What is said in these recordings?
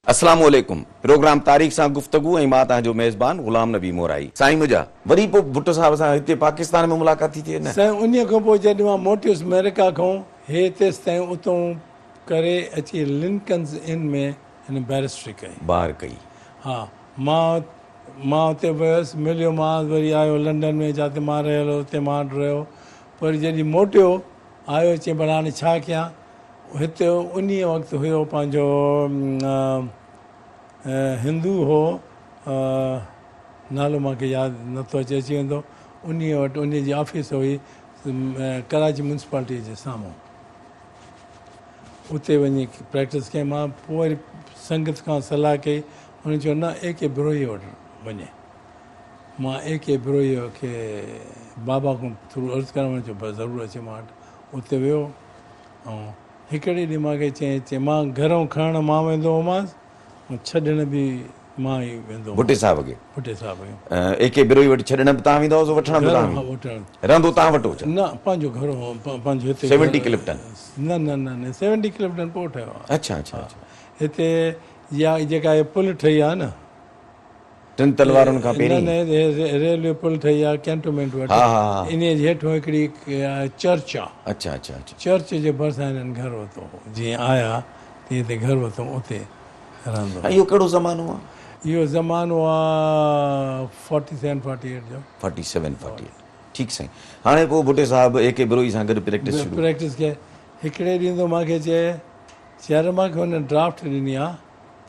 अस्सलाम वालेकुम। प्रोग्राम तारीख़ सां गुफ्तगू ऐं मां तव्हांजो मेज़बान ग़ुलाम नबी मोराई। साईं मुंहिंजा वरी पोइ भुट्टो साहिब सां हिते पाकिस्तान में मुलाक़ात थी थिए न? साईं उन खां पोइ जॾहिं मां मोटियुसि अमेरिका खां हे तेसि ताईं उतां करे अची लिंकन्स इन में हिन बैरिस्ट्री कई ॿार कई। हा मां उते वियुसि मिलियो मां वरी आयो लंडन में जिते मां रहियल हुते मां रहियो पर जॾहिं मोटियो आयो चई पर हाणे छा कयां हिते उन वक़्तु हुयो पंहिंजो हिंदू हो नालो मूंखे यादि नथो अची वेंदो उन वटि उन जी ऑफिस हुई कराची म्यूनसिपालिटी जे साम्हूं उते वञी प्रैक्टिस कई मां पोइ वरी संगत खां सलाह कई हुन चयो न AK बिरोही वटि वञे मां AK बिरोही खे बाबा खां थ्रू अर्ज़ु करणु वञो बसि ज़रूरु अचे मां वटि उते वियो ऐं हिकिड़े ॾींहुं मूंखे चई मां घरों खणणु मां वेंदो हुअमांसि ऐं छॾण बि मां ई वेंदो भुट्टे साहिब खे? भुट्टे साहिब खे AK बिरोही वटि छॾण बि तव्हां वेंदा हुआ, वठण बि तव्हां? रहंदो तव्हां वटि हो? न पंहिंजो घर हो पंहिंजो हिते 70 क्लिफ्टन? न 70 क्लिफ्टन पोइ ठहियो आहे। अच्छा अच्छा हिते इहा जेका पुल ठही आहे न 3 तलवारुनि खां पहिरीं? न रेलवे पुल ठही आहे कैंटोनमेंट वटि इन जे हेठि हिकिड़ी चर्च आहे। अच्छा अच्छा अच्छा चर्च जे भरिसां हिननि घर वरितो जीअं आया तीअं हिते घर वरितो उते रहंदो। इहो कहिड़ो ज़मानो आहे? इहो ज़मानो आहे 47-48 जो। 47-48 ठीकु साईं। हाणे पोइ भुट्टे साहिब AK बिरोही सां गॾु प्रैक्टिस कए हिकिड़े ॾींहुं त मूंखे चए मूंखे हुन ड्राफ्ट ॾिनी आहे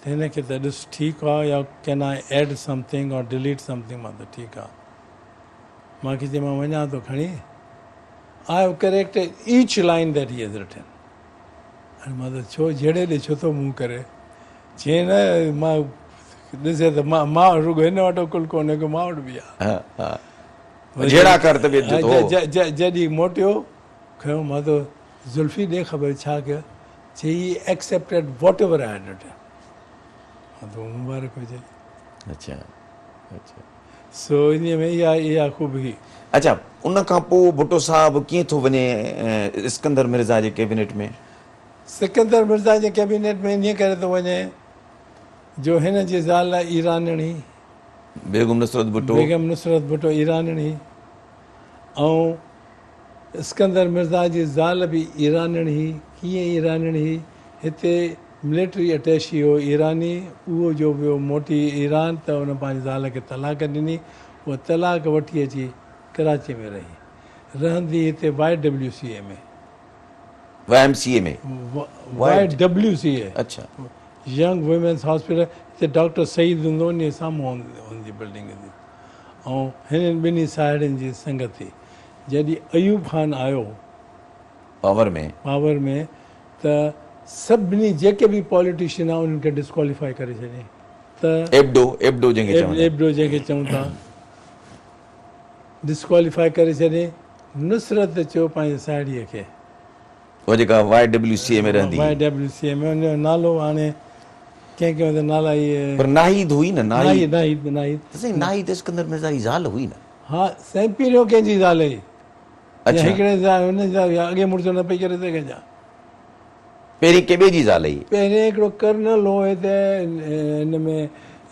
त हिनखे त ॾिस ठीकु आहे या कैन आई एड समथिंग और डिलीट समथिंग मां त ठीकु आहे मूंखे चए मां वञा थो खणी I have corrected each line that he has written हाणे मां त छो जहिड़े ॾे छो थो मूं करे चई न मां ॾिसे त मां रुॻो हिन वटि कुल कोन्हे को मां वटि बि आहे जॾहिं मोटियो खयो मां त ज़ुल्फी ॾे ख़बर छा कयो चई accepted what ever I had return मां त मुबारक हुजे। अच्छा अच्छा सो इन में इहा ख़ूबी। अच्छा उन खां पोइ भुट्टो साहिब कीअं थो वञे सिकंदर मिर्ज़ा जे कैबिनेट में? सिकंदर मिर्ज़ा जे कैबिनेट में ईअं करे थो वञे जो हिन जी ज़ाल ईरानणी बेगम नुसरत भुट्टो ईरानणी ऐं सिकंदर मिर्ज़ा जी ज़ाल बि ईरानणी। कीअं ईरानणी? हिते मिलिट्री अटैची हो ईरानी उहो जो वियो मोटी ईरान त हुन पंहिंजी ज़ाल खे तलाक ॾिनी उहा तलाक वठी अची कराची में रहंदी हिते YWCA में YWCA अच्छा यंग वुमेन्स हॉस्पिटल हिते डॉक्टर सईद हूंदो उन साम्हूं हुनजी बिल्डिंग हूंदी ऐं हिननि ॿिन्ही साहेड़ियुनि जी संगत थी जॾहिं अयूब खान आयो पावर में त सभिनी जेके बि पॉलिटिशियन आहे उन्हनि खे डिस्क्वालीफाई करे छॾियईं त एबडो जंहिंखे चऊं था डिस्क्वालीफाई करे छॾियईं। नुसरत चयो पंहिंजी साहेड़ीअ खे जेका YWCA में रहंदी YWCA में उनजो नालो हाणे कंहिं नाला इहे पर नाहिद हुई न? नाहिद सिकंदर मिर्ज़ा जी ज़ाल हुई न? हा साईं पहिरियों कंहिंजी ज़ाल हुई हिकिड़े अॻे मुड़ुस न पई करे सघे छा? पहिरीं कंहिं ॿिए जी ज़ाल हुई? पहिरीं हिकिड़ो कर्नल हो हिते हिन में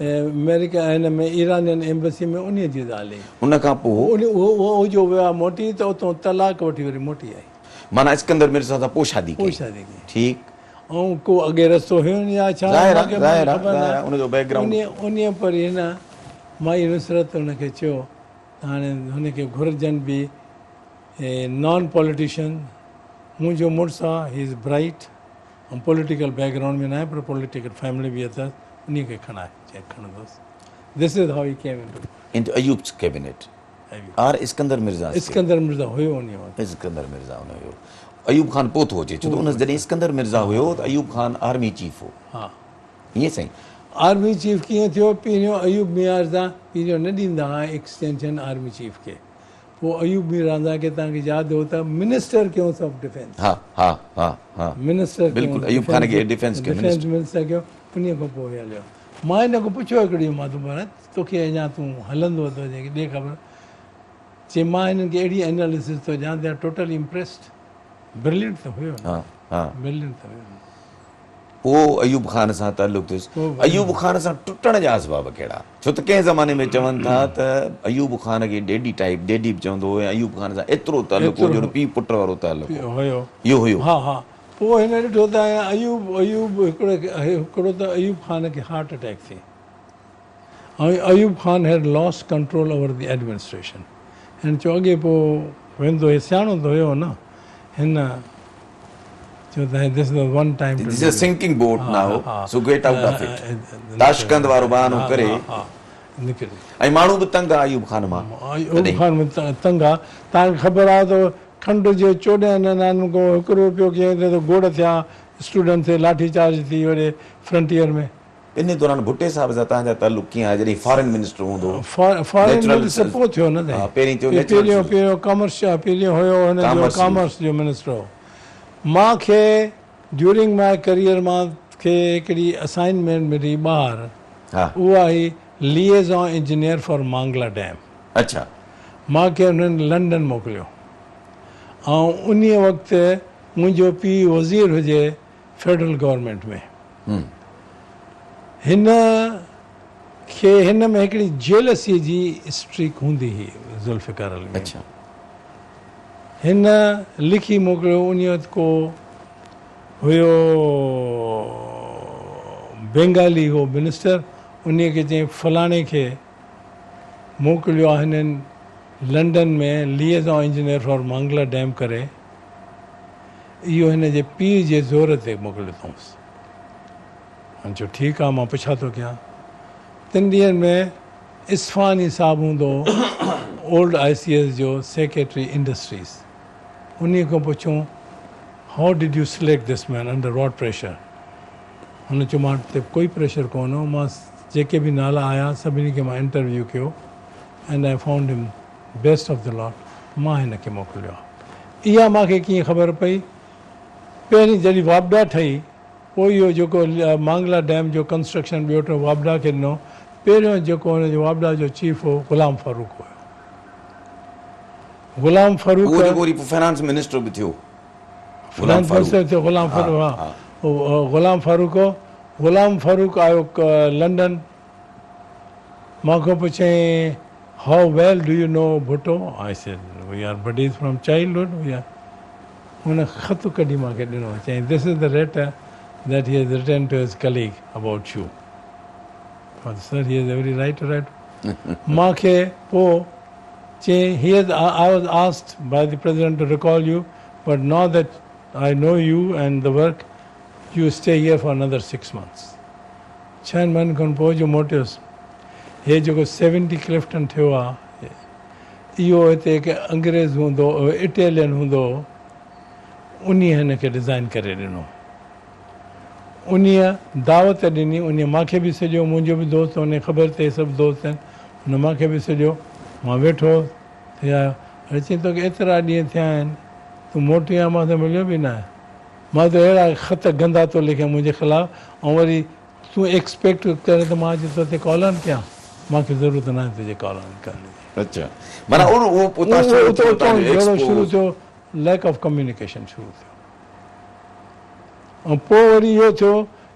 अमेरिका हिन में ईरानियन एम्बेसी में उन जी ज़ाल हुई। उन खां पोइ उहो जो वियो आहे मोटी त उतां तलाक वठी वरी मोटी आई माना सिकंदर मिर्ज़ा सां पोइ शादी कई? ठीकु। ऐं को अॻे रस्तो हुयो या छा उन पर हिन माई नुसरत हुनखे चयो हाणे हुनखे घुरिजनि बि नॉन पॉलिटिशियन मुंहिंजो मुड़ुसु आहे ही इज़ ब्राइट ऐं पॉलिटिकल बैकग्राउंड में न आहे पर पॉलिटिकल फैमिली बि अथसि उन खे खणाए चए खणंदुसि। This is how he came into अयूब्स cabinet और सिकंदर मिर्ज़ा हुयो उन वक़्तु हुयो। अयूब खान पोइ थो अचे छो त उन जॾहिं सिकंदर मिर्ज़ा हुयो त अयूब खान आर्मी चीफ हो। हा ईअं साईं। आर्मी चीफ कीअं थियो? पहिरियों अयूब मिराज़ा पहिरियों न ॾींदा हुआ एक्सटेंशन आर्मी चीफ खे पोइ अयूब मिराज़ा खे तव्हांखे यादि हो त मिनिस्टर कयोसि ऑफ डिफेंस। मिनिस्टर मिनिस्टर कयो उन खां पोइ हलियो। मां हिन खां पुछियो हिकिड़ी मां तोखे अञा तूं हलंदो त जेके ॾे ख़बर चई मां हिननि खे अहिड़ी एनालिसिस थो ॾियां टोटली इम्प्रेस्ड ब्रिलियंट त हुयो ब्रिलियंट त हुयो। पोइ अयूब खान सां ताल्लुक़ थियुसि अयूब खान सां टुटण जा असबाब कहिड़ा छो त कंहिं ज़माने में चवनि था त अयूब खान खे डेडी टाइप डेडी बि चवंदो हुओ ऐं अयूब खान सां एतिरो ताल्लुक़ हो जो पीउ पुट वारो ताल्लुक़ हुयो इहो हुयो हा हा पोइ हिन ॾिठो त अयूब हिकिड़ो त अयूब खान खे हार्ट अटैक थी ऐं अयूब खान हैड lost control over the administration हिन चयो अॻे पोइ वेंदो हे सियाणो त हुयो न हिन चयो त this is one time this is sinking boat now so get out of it Tashkent वारो बहानो करे निकिरे ऐं माण्हू बि तंग आहे अयूब खान मां अयूब खान में तंग आहे तव्हांखे ख़बर आहे त खंड जे 14 नाननि खां हिकिड़ो पियो कीअं त गोड़ थिया स्टूडेंट ते लाठी चार्ज थी वॾे फ्रंटियर में इन दौरान भुट्टे साहिब सां तव्हांजा ताल्लुक़ कीअं आहे जॾहिं फॉरेन मिनिस्टर हूंदो फॉरेन मिनिस्टर पोइ थियो न पहिरियों कॉमर्स पहिरियों हुयो हुन जो कॉमर्स जो मिनिस्टर हो मूंखे ड्यूरिंग माई करियर मूंखे हिकिड़ी असाइनमेंट मिली ॿाहिरि उहा हुई लिएज़ॉन इंजीनियर फॉर मांगला डैम अच्छा मूंखे हुननि लंडन मोकिलियो ऐं उन वक़्तु मुंहिंजो पीउ वज़ीर हुजे फेडरल गवर्नमेंट में हिन में हिकिड़ी जेलसीअ जी स्ट्रीक हूंदी हुई ज़ुल्फ़िकार अली में अच्छा हिन लिखी मोकिलियो उन वक़्तु को हुयो बंगाली हो मिनिस्टर उन खे चई फलाणे खे मोकिलियो आहे हिननि लंडन में लिएज़ॉन इंजीनियर फॉर मांगला डैम करे इहो हिन जे पीउ जे ज़ोर ते मोकिलियो अथऊंसि हाणे चयो ठीकु आहे मां पुछा थो कयां 3 ॾींहंनि में इस्फानी साहबु हूंदो ओल्ड ICS जो सेक्रेटरी इंडस्ट्रीज़ उन खां पुछूं how did you select this man under what pressure हुन चयो मां ते कोई प्रेशर कोन हो मां जेके बि नाला आया सभिनी खे मां इंटरव्यू कयो एंड आई फाउंड हिम बेस्ट ऑफ द लॉट मां हिन खे मोकिलियो आहे इहा मूंखे कीअं ख़बर पई पहिरीं जॾहिं वापडा ठही पोइ इहो जेको मांगला डैम जो कंस्ट्रक्शन ॿियो टियों वापडा खे ॾिनो पहिरियों जेको हुनजो वापडा जो चीफ हो ग़ुलाम फारूक हुयो ग़ुलाम फारूक फाइनेंस मिनिस्टर बि थियो फाइनेंस मिनिस्टर थियो ग़ुलाम फारूक हा ग़ुलाम फारूक हो ग़ुलाम फारूक आयो लंडन मूंखां पुछई how well do you know Bhutto I said we are buddies from childhood we are हुन ख़त कढी मूंखे ॾिनो चई this is the letter that he has written to his colleague about you. Sir, he has every right to write. Maake po he has I was asked by the president to recall you, but now that I know you and the work, you stay here for another 6 months. 6 man kon po jo motius. He jo 70 Clifton थियो आहे इहो हिते हिकु अंग्रेज़ हूंदो Italian हूंदो उन हिन खे डिज़ाइन करे ॾिनो उन दावत ॾिनी उन मूंखे बि सॼो मुंहिंजो बि दोस्त उन ख़बर ते सभु दोस्त आहिनि हुन मूंखे बि सॼो मां वेठो थी आयो हाणे चई तोखे एतिरा ॾींहं थिया आहिनि तूं मोटी आहे मां त मिलियो बि न आहे मां त अहिड़ा ख़त गंदा थो लिखां मुंहिंजे ख़िलाफ़ु ऐं वरी तूं एक्सपेक्ट करे त मां अॼु तो ते कॉलन कयां मूंखे ज़रूरत न आहे तुंहिंजे कॉलन करण जी शुरू थियो लैक ऑफ कम्युनिकेशन शुरू थियो ऐं पोइ वरी इहो थियो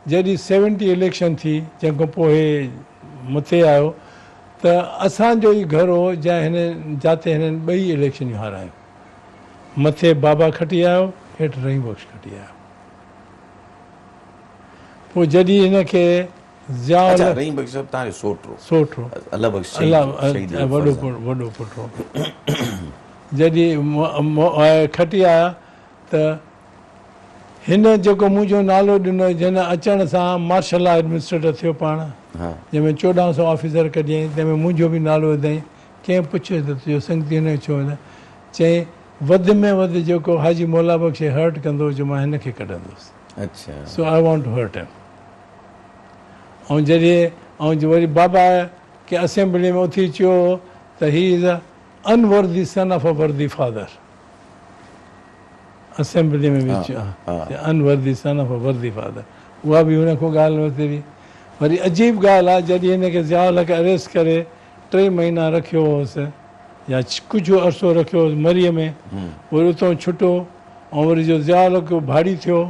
जॾहिं 70 इलेक्शन थी जंहिंखां पोइ मथे आयो त असांजो ई घर हो जंहिं हिन जिते हिननि 2 इलेक्शनियूं हारायूं मथे बाबा खटी आयो हेठि रहीम बख़्श खटी आयो पोइ जॾहिं हिनखे वॾो पुटु हो जॾहिं खटी आया त हिन जेको मुंहिंजो नालो ॾिनो जंहिं अचण सां मार्शल लॉ एडमिनिस्ट्रेटर थियो पाण जंहिंमें 1400 ऑफिसर कढियईं तंहिंमें मुंहिंजो बि नालो विधाईं कंहिं पुछियो त तुंहिंजो संगती हिन छो न चई वधि में वधि जेको हाजी मौला बख़्श हर्ट कंदो जो मां हिन खे कढंदुसि सो आई वॉन्ट टू हर्ट हिम ऐं जॾहिं वरी बाबा खे असेंबली में उथी चयो त he is a unworthy son of a वर्दी फादर असेंबली में बि अनवर्दी सन ऑफ अ वर्दी फादर उहा बि हुन खां ॻाल्हि वरिती हुई वरी अजीब ॻाल्हि आहे जॾहिं हिनखे ज़ियाउल खे अरेस्ट करे 3 महीना रखियो हुअसि या कुझु अरसो रखियो हुअसि मरीअ में वरी उतां छुटो ऐं वरी जो ज़ियाउल खे भाड़ी थियो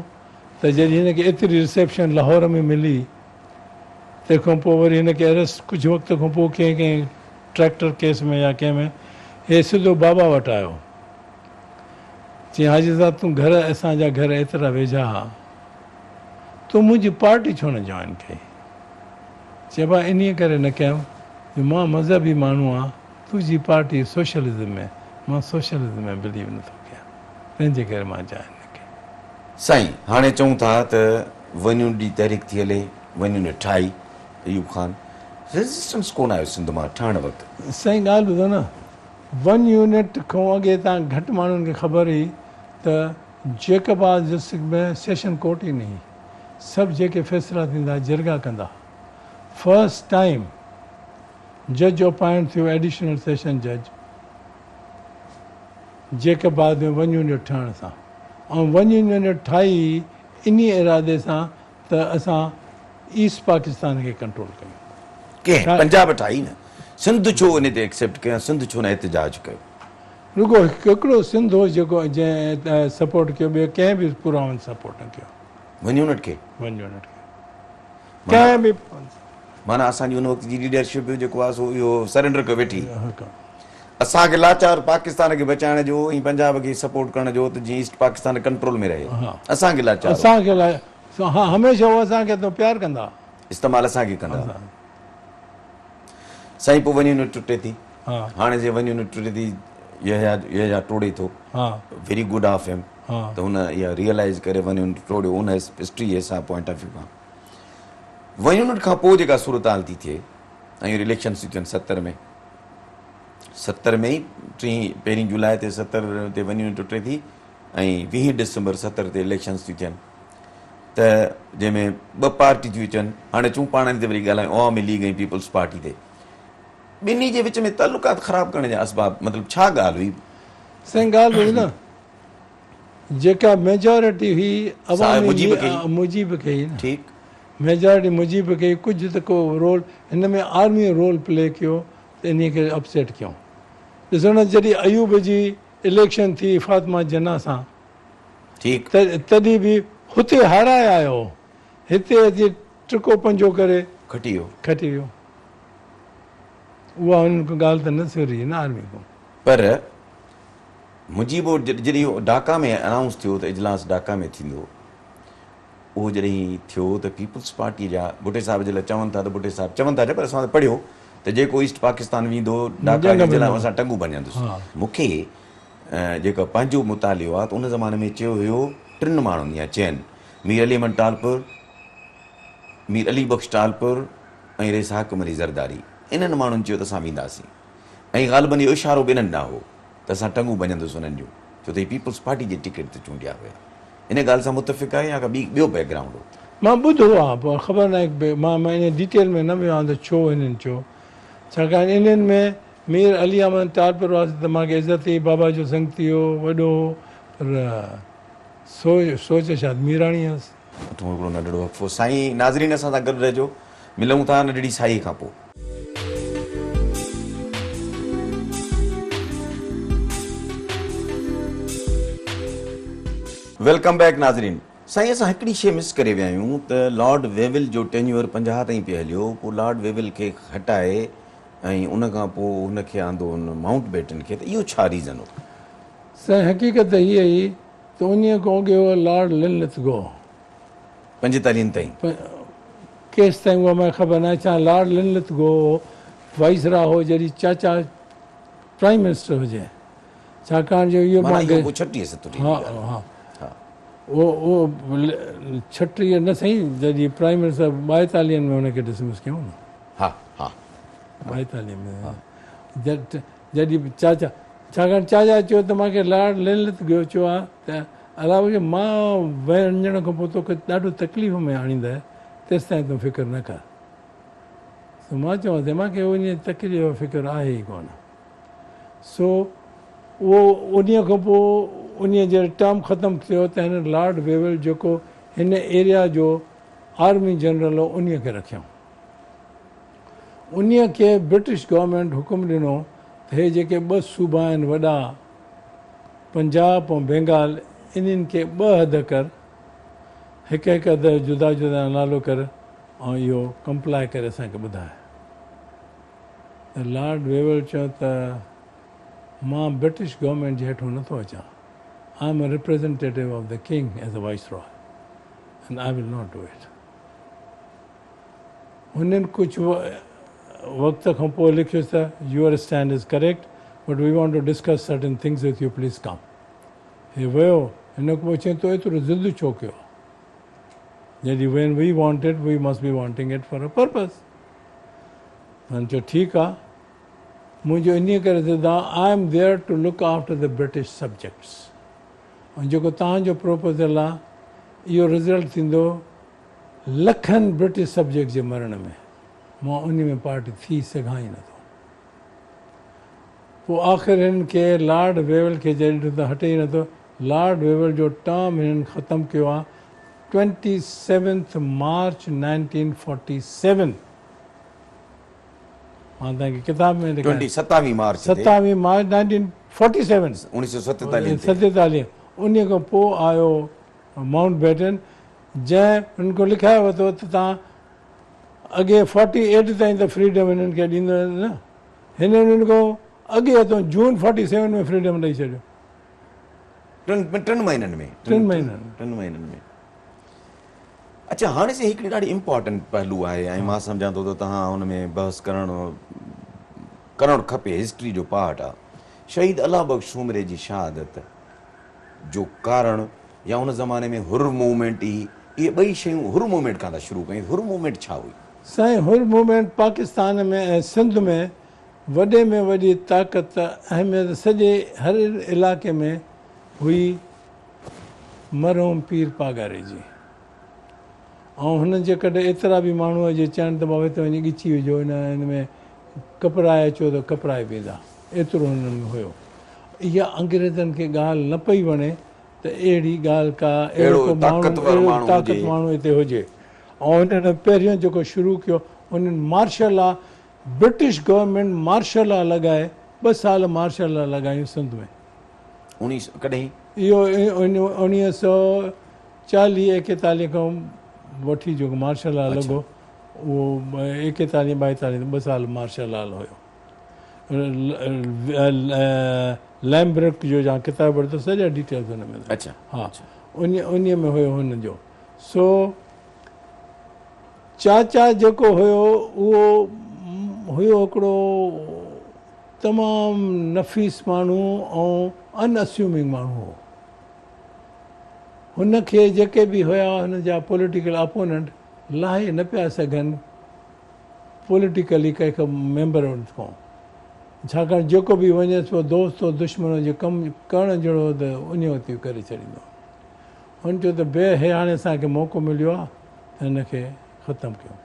त जॾहिं हिनखे एतिरी रिसेप्शन लाहौर में मिली, तंहिंखां पोइ वरी हिनखे अरेस्ट कुझु वक़्त खां पोइ कंहिं ट्रैक्टर केस में या कंहिं में हे सिधो बाबा वटि आयो। चई हाजी साहब तूं घर, असांजा घर एतिरा वेझा हुआ, तूं मुंहिंजी पार्टी छो न जॉइन कई? चइबो आहे इन्हीअ करे न कयमि जो मां मज़हबी माण्हू आहियां, तुंहिंजी पार्टी सोशलिज़म में, मां सोशलिज़म में बिलीव नथो कयां, तंहिंजे करे मां जॉइन न कई। साईं हाणे चऊं था त वञूं ॾी तहरीक थी हले, वञूं ने ठाही अयूब खान, रेजिस्टेंस कोन आयो सिंध मां ठहण वक़्तु। साईं ॻाल्हि ॿुधो न, 1 यूनिट खां अॻे तव्हां घटि माण्हुनि खे ख़बर हुई त जेकबाद डिस्ट्रिक्ट में सेशन कोर्ट ई न हुई, सभु जेके फ़ैसिला थींदा जरगा कंदा। फर्स्ट टाइम जज अपॉइंट थियो एडिशनल सेशन जज जेकबाद में 1 यूनिट ठहण सां, ऐं 1 यूनिट ठाही इन इरादे सां त असां ईस्ट पाकिस्तान खे कंट्रोल कयूं। कंहिं पंजाब ठाही न, सिंध छो इन ते एक्सेप्ट कयो, सिंध छो न एहतजाज कयो? रुगो हिकिड़ो सिंध हो जेको जंहिं सपोर्ट कयो, ॿियो कंहिं बि पुरावन सपोर्ट न कयो 1 यूनिट खे। 1 यूनिट खे कंहिं बि। माना असांजी उन वक़्त जी लीडरशिप जेको आहे सो इहो सरेंडर कयो वेठी, असांखे लाचार पाकिस्तान खे बचाइण जो ऐं पंजाब खे सपोर्ट करण जो, त जीअं ईस्ट पाकिस्तान कंट्रोल में रहे। असांखे लाचार, असांखे लाइ हा हमेशह उहो असांखे तो प्यार कंदा, इस्तेमालु असांखे कंदा। साईं पोइ 1 यूनिट टुटे थी, हाणे जे 1 यूनिट टुटे थी, इहा टोड़े थो, वेरी गुड ऑफ हिम त हुन इहा रियलाइज़ करे 1 यूनिट टोड़ियो उन हिस्ट्री जे हिसाब पॉइंट ऑफ व्यू खां। 1 यूनिट खां पोइ जेका सूरत हाल थी थिए, ऐं इलेक्शन्स थियूं थियनि 70 में ई 1 जुलाई ते 70 ते 1 यूनिट टुटे थी, ऐं 20 डिसंबर 70 ते इलेक्शन्स थियूं थियनि, त जंहिंमें 2 पार्टी थियूं अचनि। हाणे चूं पाण ते वरी ॻाल्हायूं अवामी लीग ऐं पीपल्स पार्टी ते, ॿिन्ही जे विच में तालुकात ख़राब करण जा असबाब, मतिलबु छा ॻाल्हि हुई? साईं ॻाल्हि हुई न, जेका मेजॉरिटी हुई मुजीब खे ई न, ठीकु, मेजॉरिटी मुजीब खे कुझु त को रोल हिन में आर्मी रोल प्ले कयो त इन खे अपसेट कयूं। ॾिसो न, जॾहिं अयूब जी इलेक्शन थी फातिमा जना सां, ठीकु, तॾहिं बि हुते हाराए आयो, हिते अची टुको पंजो करे खटी वियो। उहा हुननि खां ॻाल्हि त न सिरी न आर्मी खां। पर मुजीबो जॾहिं ढाका में अनाउंस थियो त इजलास ढाका में थींदो, उहो जॾहिं थियो त पीपल्स पार्टी जा भुटे साहिब जे लाइ चवनि था, त भुटे साहिब चवनि था, पर असां त पढ़ियो त जेको ईस्ट पाकिस्तान वेंदो ढाका जे लाइ असां टंगू भञंदुसि। मूंखे जेको पंहिंजो मुतालियो आहे त उन ज़माने में चयो हुयो 3 माण्हुनि या चइनि, मीर अली अहमद टालपुर, मीर अली बख्श टालपुर ऐं रेसाक मरी ज़रदारी, इन्हनि माण्हुनि चयो त असां वेंदासीं, ऐं ग़ालिबन इहो इशारो बि इन्हनि ॾांहुं हो त असां टंगू भञंदुसि उन्हनि जूं, छो त पीपल्स पार्टी जे टिकट ते चूंडिया हुया। इन ॻाल्हि सां मुतफ़िक़ आहे या का ॿियो बैकग्राउंड हो? मां ॿुधो आहे, पोइ ख़बर न आहे, मां इन डिटेल में न वियो आहियां त छो हिननि चयो, छाकाणि इन्हनि में मीर अली अहमद टालपुर वास्ते त मूंखे इज़त ई बाबा जो संगती हो वॾो, पर सोच शायदि मीराणी हुअसि। हिकिड़ो नंढड़ो वक़फ़ो। साईं नाज़रीन असां सां गॾु रहिजो, मिलूं था नंढड़ी साई खां पोइ। वेलकम बैक नाज़रीन। साईं असां हिकिड़ी शइ मिस करे विया आहियूं त लॉर्ड वेविल जो टेन्यूअर 50 ताईं पियो हलियो, पोइ लॉर्ड वेविल खे हटाए ऐं उन खां पोइ हुनखे आंदो हुन माउंट बेटन खे, त इहो छा रीज़न हो? साईं हक़ीक़त हीअ ई त उन खां अॻे हो लॉर्ड लिनलिथगो 45 ताईं, केसि ताईं उहा मूंखे ख़बर न आहे। छा लॉर्ड लिनलिथगो वाइसरा हो जॾहिं चाचा प्राइम मिनिस्टर हुजे, छाकाणि जो इहो हा हा उहो 36 न साईं, जॾहिं प्राइम मिनिस्टर 42 में हुनखे डिसमिस कयूं न। हा हा 42 में जॾहिं चाचा, छाकाणि चाचा चयो त मूंखे लॉर्ड लिनलिथगो चयो आहे त अलावा मां वञण खां पोइ तोखे ॾाढो तकलीफ़ में आणींदा, तेसि ताईं तूं फिकर न कर। त मां चवांसि मूंखे उन तकलीफ़ फिकर आहे ई कोन। सो उहो उन खां पोइ उन जो टर्म ख़तमु थियो त हिन लॉर्ड वेविल जेको हिन एरिया जो आर्मी जनरल हो उन खे रखियऊं। उन खे ब्रिटिश गवर्नमेंट हुकुम ॾिनो त हे जेके 2 सूबा आहिनि वॾा, पंजाब ऐं बंगाल, इन्हनि खे 2 हद कर, हिकु हिकु अधु जुदा जुदा नालो कर ऐं इहो कंप्लाए करे असांखे ॿुधाए। त लॉर्ड वेवल चयो त मां ब्रिटिश गवर्नमेंट जे हेठो नथो अचां। I am a representative of the king as a viceroy and I will not do it. हुननि कुझु वक़्त खां पोइ लिखियोसि त your stand is correct but we want to discuss certain things with you please come. हे वियो, हिन खां पोइ चई तो एतिरो ज़िद छो कयो? जॾहिं when we want it we must be wanting it for a purpose. हुन चयो ठीकु आहे, मुंहिंजो इन करे ज़िद आहे, I am there to look after the British subjects. ऐं जेको तव्हांजो प्रोपोज़ल आहे इहो रिज़ल्ट थींदो लखनि ब्रिटिश सब्जेक्ट जे मरण में। मां उन में पार्ट थी सघां ई नथो। पोइ आख़िर हिन खे लॉर्ड वेवल खे जॾहिं ॾिठो त हटे ई नथो। लॉर्ड वेवल जो टर्म हिननि ख़तमु कयो आहे 27 मार्च 1947। मां तव्हांखे किताब में लिखां 27 मार्च 27 मार्च 1947 1947। उन खां पोइ आयो माउंट बेटन जंहिं हिन खां लिखायो वरितो त तव्हां अॻे 48 ताईं त फ्रीडम हिननि खे ॾींदो न, हिन हुननि खां अॻे हथो जून 47 में फ्रीडम ॾेई छॾियो। 3 महीननि में। 3 महीननि में। अच्छा, हाणे से हिकिड़ी ॾाढी इम्पोर्टेंट पहलू आहे ऐं मां सम्झां थो त तव्हां हुन में बहस करणु खपे। हिस्ट्री जो पार्ट आहे। शहीद अल्लाह बख्श उमरे जी शहादत जो कारण या उन ज़माने में हुर मूवमेंट ई, इहे ॿई शयूं हुर मूवमेंट खां था शुरू कयूं। हुर मूवमेंट छा हुई? साईं, हुर मूवमेंट पाकिस्तान में ऐं सिंध में वॾे में वॾी ताक़त अहमियत सॼे हर इलाइक़े में हुई मरहूम पीर पागारे जी। ऐं हुन जे कॾहिं एतिरा बि माण्हू जे चवनि त बाबा हिते वञी ॻिची विझो, हिन में कपिड़ाए अचो त कपिड़ाए वेंदा, एतिरो हुननि में हुयो। इहा अंग्रेज़नि खे ॻाल्हि न पई वणे त अहिड़ी ॻाल्हि का अहिड़ो को ताक़त माण्हू हिते हुजे। ऐं हिननि पहिरियों जेको शुरू कयो उन्हनि martial law, British government martial law लॻाए 2 साल मार्शल लॉ लॻायूं सिंध में। कॾहिं इहो 1940-41 खां वठी जेको मार्शल लॉ लॻो उहो 41-42 2 साल मार्शल लॉ हुयो। लैम्ब्रक जो जा किताब पढ़ो सॼा डिटेल्स हुन में। अच्छा, हा, उन में हुयो हुन जो। सो चाचा जेको हुयो उहो हुयो हिकिड़ो तमामु नफ़ीस माण्हू ऐं अनअस्यूमिंग माण्हू हो। हुनखे जेके बि हुया हुन जा पॉलिटिकल अपोनेंट लाहे न पिया सघनि पॉलिटिकली कंहिं मेंबर खां, छाकाणि जेको बि वञे सो दोस्त दुश्मन जो कमु करणु जहिड़ो त उन वटि करे छॾींदो। हुन चयो त हे हाणे असांखे मौक़ो मिलियो आहे हिनखे ख़तमु कयूं।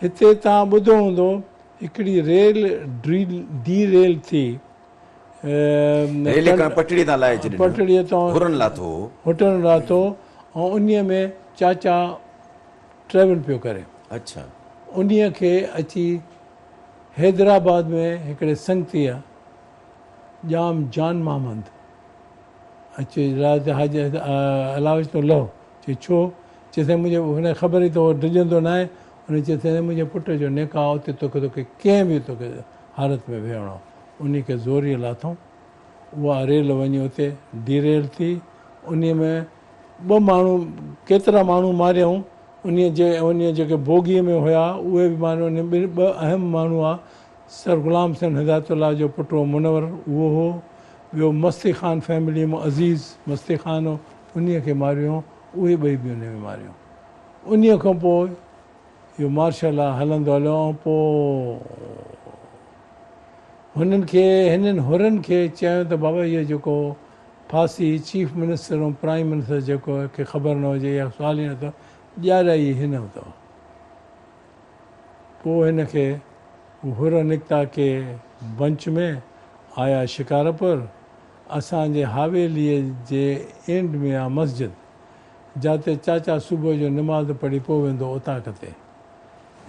हिते तव्हां ॿुधो हूंदो हिकिड़ी रेल डी रेल थी पटड़ीअ तां हुटन लाथो ऐं उन में चाचा ट्रेवल पियो करे। अच्छा, उन खे अची हैदराबाद में हिकिड़े संगती आहे जाम जान महमद अचे अलावश तो लहो चई छो? चइसि मुंहिंजे हुन ख़बर ई त उहो डिॼंदो न आहे। हुन चइसि मुंहिंजे पुट जो निकाह उते तोखे कंहिं बि तोखे हालत में वेहणो आहे। उन खे ज़ोरीअ लाथऊं, उहा रेल वञी उते डी रेल थी। उन में 2 माण्हू केतिरा माण्हू मारियऊं। उन जेके बोगीअ में हुया उहे बि माण्हू। उन 2 अहम माण्हू आहे, सर ग़ुलाम हुसैन हिदायतुल्लाह जो पुटु मुनवर उहो हो, ॿियो मस्ती ख़ान फैमिली मां अज़ीज़ मस्ती ख़ान हो, उन खे मारियो। उहे 2 बि उन में मारियो। उन खां पोइ इहो मार्शल लॉ हलंदो हलियो ऐं पोइ हिननि हुरनि खे चयो त बाबा इहो जेको फांसी चीफ मिनिस्टर ऐं प्राइम मिनिस्टर जेको खे ख़बर न हुजे या सुवाल ई नथो ॾियाराई हिन अथव। पोइ हिनखे हुर निकिता के बंच में आया शिकारपुर। असांजे हवेलीअ जे एंड में आहे मस्जिद, जिते चाचा सुबुह जो निमाज़ पढ़ी पोइ वेंदो उतां ते।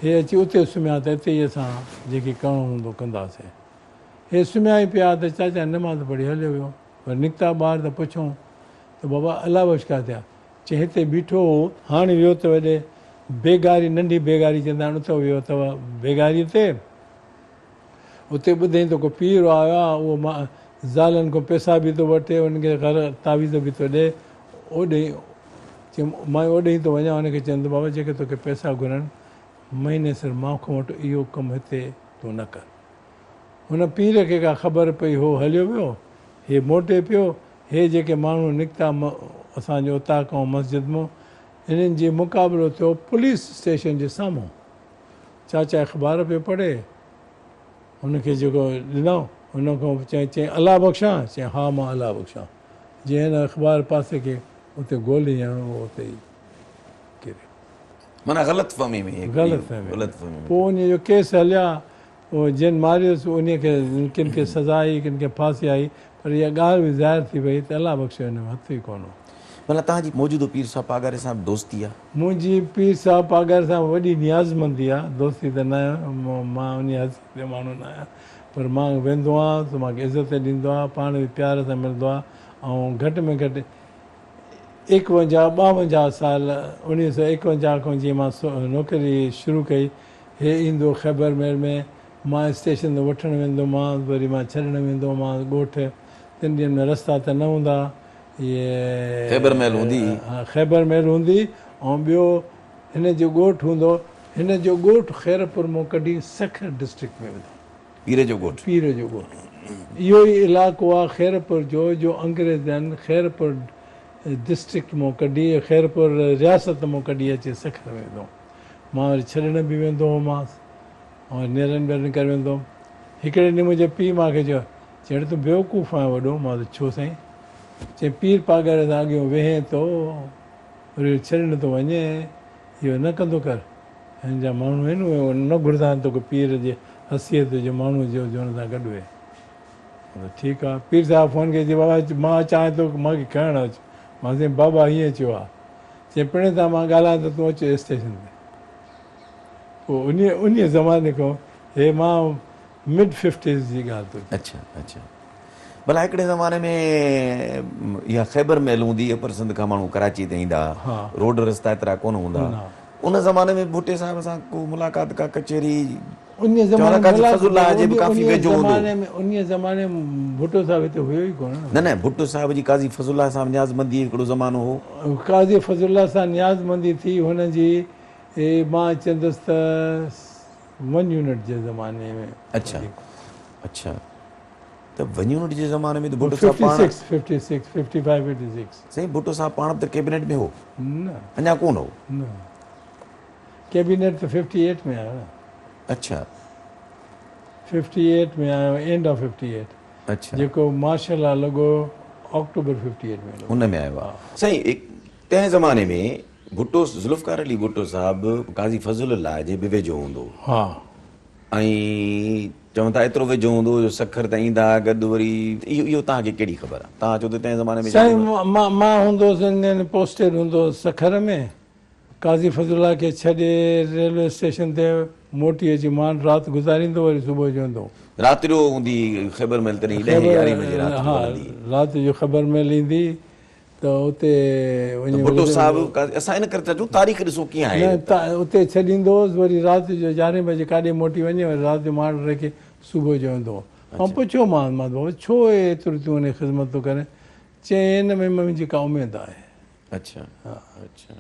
हे अची उते सुम्हिया त हिते ई असां जेकी करिणो हूंदो कंदासीं। हे सुम्हिया ई पिया त चाचा निमाज़ पढ़ी हलियो वियो। पर निकिता ॿाहिरि त पुछूं त बाबा अलाह बख़्श छा थिया? चई हिते बीठो हो, हाणे वियो त वॾे बेगारी, नंढी बेगारी चवंदा आहिनि, उते वियो अथव बेगारीअ ते। उते ॿुधईं त को पीर आयो आहे, उहो मां ज़ालनि खां पैसा बि थो वठे, उनखे घर तावीज़ बि थो ॾे। ओॾे चई मां ओॾे ई थो वञा, हुनखे चवंदो बाबा जेके तोखे पैसा घुरनि महीने सिर मां खां वटि इहो कमु हिते तूं न कर। हुन पीर खे का ख़बर पई, हो हलियो वियो, हे मोटे पियो, हे जेके माण्हू निकिता असांजे उतां खां मस्जिद मां, हिननि जी मुक़ाबिलो थियो पुलिस स्टेशन जे साम्हूं। चाचा अख़बार पियो पढ़े, हुनखे जेको ॾिनो, हुन खां चई अलाह बख़्शां, चई हा मां अलाह बख़्शां। जीअं हिन अख़बार पासे खे उते गोली हणो, उते ई किरियो। माना ग़लतफ़हमी में, ग़लतफ़हमी। पोइ उन जो केस हलिया, उहो जिन मारियोसि उन खे, किन खे सज़ा आई, किन खे फांसी आई, पर इहा ॻाल्हि बि ज़ाहिर थी वई त अलाह बख़्शे हिन में हथु ई कोन हो। माना तव्हांजी मौजूदो पीर साहब पागारे सां दोस्ती आहे? मुंहिंजी पीर साहब पागारे सां वॾी नियाज़मंदी आहे, दोस्ती त न आहे, मां उन हज़रत जो माण्हू न आहियां, पर मां वेंदो आहियां त मूंखे इज़त ॾींदो आहे, पाण बि प्यार सां मिलंदो आहे। ऐं घटि में घटि 51-52 साल 1951 खां जीअं मां नौकिरी शुरू कई, हे ईंदो ख़ैबर मेल में, मां स्टेशन ते वठणु वेंदोमांसि, वरी मां छॾणु वेंदोमांसि ॻोठु। 3 ॾींहंनि में रस्ता त न हूंदा, इहे ख़ैबर महल हूंदी। हा ख़ैबर महल हूंदी। ऐं ॿियो हिन जो ॻोठु हूंदो, हिन जो ॻोठु ख़ैरपुर मां कढी सखर डिस्ट्रिक्ट में विधो। पीर जो ॻोठु? पीर जो ॻोठु। इहो ई इलाइक़ो आहे ख़ैरपुर जो अंग्रेज़नि ख़ैरपुर डिस्ट्रिक्ट मां कढी, ख़ैरपुर रियासत मां कढी अचे सखर में विधो। मां वरी छॾण बि वेंदो हुअमांसि ऐं नेरनि ॿेरनि करे वेंदो हुउमि। हिकिड़े ॾींहुं मुंहिंजे पीउ मूंखे चयो, चई तूं बेवकूफ़ आहीं वॾो। मां त छो साईं? चई पीर पागारे सां अॻियो वेहे थो, वरी छॾण थो वञे, इहो न कंदो कर। हिन जा माण्हू आहिनि, उहे न घुरंदा आहिनि तोखे पीर जे हसियत जो माण्हू जो हुन सां गॾु वेहे। ठीकु आहे। पीर साहिबु फ़ोन कई, चई बाबा मां चाहियां थो मूंखे खणणु अचु। मां चई बाबा हीअं चयो आहे। चई पिणे सां मां ॻाल्हायां त तूं अचु स्टेशन ते। पोइ उन ज़माने खां, हे मां mid-50s जी ॻाल्हि थो। अच्छा अच्छा। भला हिकिड़े ज़माने में इहा ख़ैबर महल हूंदी, अपर सिंध खां माण्हू कराची ते ईंदा, रोड रस्ता एतिरा कोन हूंदा। उन ज़माने में भुट्टे साहिब सां को मुलाक़ात का कचहरी? उन ज़माने में भुट्टो साहिब हिते हुयो ई कोन। न न, भुट्टो साहिब जी काज़ी फज़ुल्ला सां नियाज़मंदी हिकिड़ो ज़मानो हो। काज़ी फज़ुल्ला सां नियाज़मंदी थी हुनजी, मां चवंदुसि त 1 यूनिट जे ज़माने में। अच्छा अच्छा। त 1 यूनिट जे ज़माने में त भुट्टो साहिब 56 55 56 साईं भुट्टो साहिब पाण त कैबिनेट में हो? न, अञा कोन हो? न, कैबिनेट त 58 में आयो न। अच्छा 58 में आयो, एंड ऑफ 58। अच्छा। जेको मार्शल लॉ लॻो अक्टूबर 58 में हुन में आयो आहे। साईं तंहिं ज़माने में भुट्टो, ज़ुल्फ़कार अली भुट्टो साहिबु काज़ी फज़लुल्लाह जे बि वेझो हूंदो। हा। ऐं चवनि था एतिरो वेझो हूंदो जो सखर त ईंदा गॾु वरी। इहो तव्हांखे कहिड़ी ख़बर आहे? तव्हां चओ त तंहिं ज़माने में? साईं मां हूंदोसि पोस्टेड हूंदोसि सखर में, काज़ी फज़ुल्लाह खे छॾे रेलवे स्टेशन ते मोटी अची मां राति गुज़ारींदो, वरी सुबुह जो वेंदो। राति जो हूंदी ख़ैबर महल तॾहिं 10-11 बजे राति? हा, राति जो ख़बर महल ईंदी त उते वञी भुट्टो साहिबु असां इन करे था चऊं तारीख़ ॾिसो कीअं आहे। उते छॾींदोसि, वरी राति जो 11 बजे काॾे मोटी वञे, वरी राति जो माण्हू रखे सुबुह जो वेंदो। ऐं पुछियोमांसि मां बाबा छो एतिरो तूं हुन ख़िदमत थो करे? चई हिन में मुंहिंजी का उमेद आहे। अच्छा अच्छा।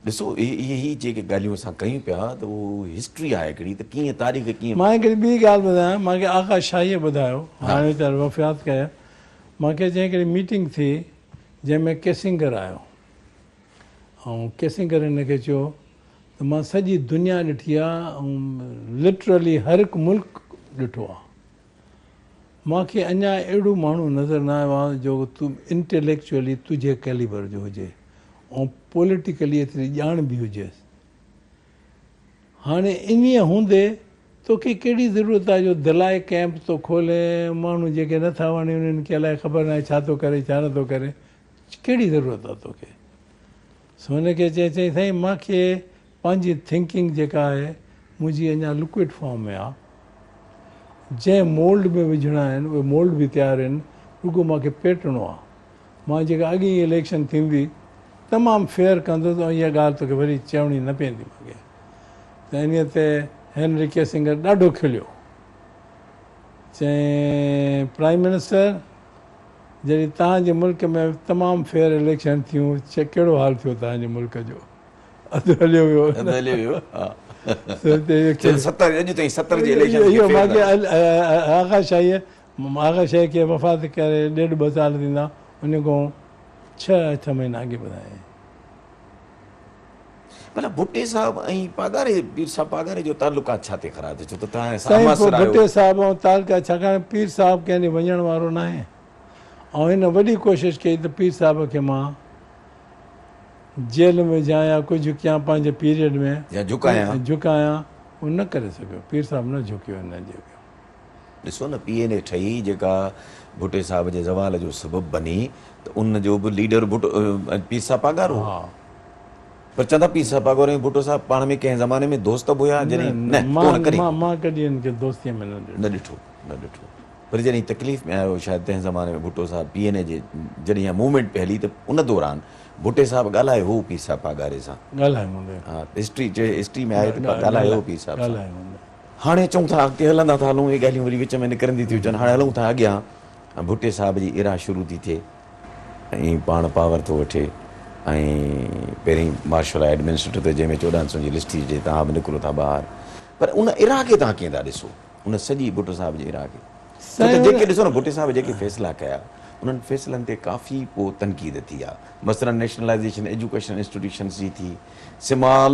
ॾिसो इहे जेके ॻाल्हियूं असां कयूं पिया त उहो हिस्ट्री आहे हिकिड़ी, त कीअं तारीख़ कीअं। मां हिकिड़ी ॿी ॻाल्हि ॿुधायां, मूंखे आका शाहीअ ॿुधायो, हाणे वीचार वफ़ात कया। मूंखे चई हिकिड़ी मीटिंग थी जंहिंमें केसिंगर आयो, ऐं केसिंगर हिनखे चयो त मां सॼी दुनिया ॾिठी आहे, ऐं लिटरली हर हिकु मुल्क ॾिठो आहे। मूंखे अञा अहिड़ो माण्हू नज़र न आयो आहे जो तूं इंटेलेक्चुअली तुंहिंजे कैलिबर जो हुजे ऐं पॉलिटिकली एतिरी ॼाण बि हुजेसि। हाणे इन हूंदे तोखे कहिड़ी ज़रूरत आहे जो दलाए कैंप थो खोले, माण्हू जेके नथा वणे उन्हनि खे अलाए ख़बर न आहे छा थो करे छा नथो करे, कहिड़ी ज़रूरत आहे तोखे? सो हुनखे चई साईं मूंखे पंहिंजी थिंकिंग जेका आहे मुंहिंजी अञा लिक्विड फॉर्म में आहे, जंहिं मोल्ड में विझणा आहिनि उहे मोल्ड बि तयारु आहिनि, रुॻो मूंखे पेटणो आहे। मां जेका अॻी इलेक्शन थींदी तमामु फेयर कंदो त इहा ॻाल्हि तोखे वरी चवणी न पवंदी मूंखे त इन ते हेनरी किसिंगर ॾाढो खिलियो चई प्राइम मिनिस्टर जॾहिं तव्हांजे मुल्क में तमामु फेयर इलेक्शन थियूं कहिड़ो हाल थियो तव्हांजे मुल्क जो अधु हलियो वियो इहो मूंखे आगाशाही खे वफ़ात करे 1.5-2 साल थींदा उन खां 6-8 महीना अॻे ॿुधाए भला भुट्टे साहब ऐं पागारे पीर साहब पागारे जो तालुकात छा ते ख़राब थियो त तव्हां भुट्टे साहिब ऐं तालुका छाकाणि पीर साहिब कंहिं वञण वारो न आहे ऐं हिन वॾी कोशिशि कई त पीर साहिब खे मां जेल में विझां या कुझु कयां पंहिंजे पीरियड में झुकायां उहो न करे सघियो पीर साहिब न झुकियो हिन जो ॾिसो न PNA ठही जेका भुट्टे साहिब जे ज़वाल जो सबबु बनी त उन जो बि लीडर पीर साहिब पागारो पर चवंदा पीर साहिब पागारो ऐं भुट्टो साहिब पाण में कंहिं ज़माने में दोस्त बि हुया जॾहिं मां कॾहिं हिन खे दोस्तीअ में न ॾिठो पर जॾहिं तकलीफ़ में आयो शायदि तंहिं ज़माने में भुट्टो साहिब PNA जे जॾहिं इहा मूवमेंट पई हली त उन दौरान भुट्टे साहिब ॻाल्हायो हो पीर साहिब पागारे सां हा हिस्ट्री में आहे त ॻाल्हायो हो पीर साहिब सां हाणे चऊं था अॻिते हलंदा था हलूं इहे ॻाल्हियूं वरी विच में निकिरंदी थियूं अचनि हाणे हलूं था अॻियां भुट्टे साहिब जी इरा शुरू थी थिए ऐं पाण पावर थो वठे ऐं पहिरीं मार्शल एडमिनिस्ट्रेटर ते जंहिंमें 1400 जी लिस्ट थी अचे तव्हां बि निकिरो था ॿाहिरि पर उन इरा खे तव्हां कीअं था ॾिसो उन सॼी भुट्टो साहिब जी इरा खे जेके ॾिसो न भुट्टे साहिब जेके फ़ैसिला कया उन्हनि फ़ैसिलनि ते काफ़ी पोइ तनक़ीद थी आहे मसइलन नेशनलाइज़ेशन एजुकेशन इंस्टीट्यूशन्स जी थी स्मॉल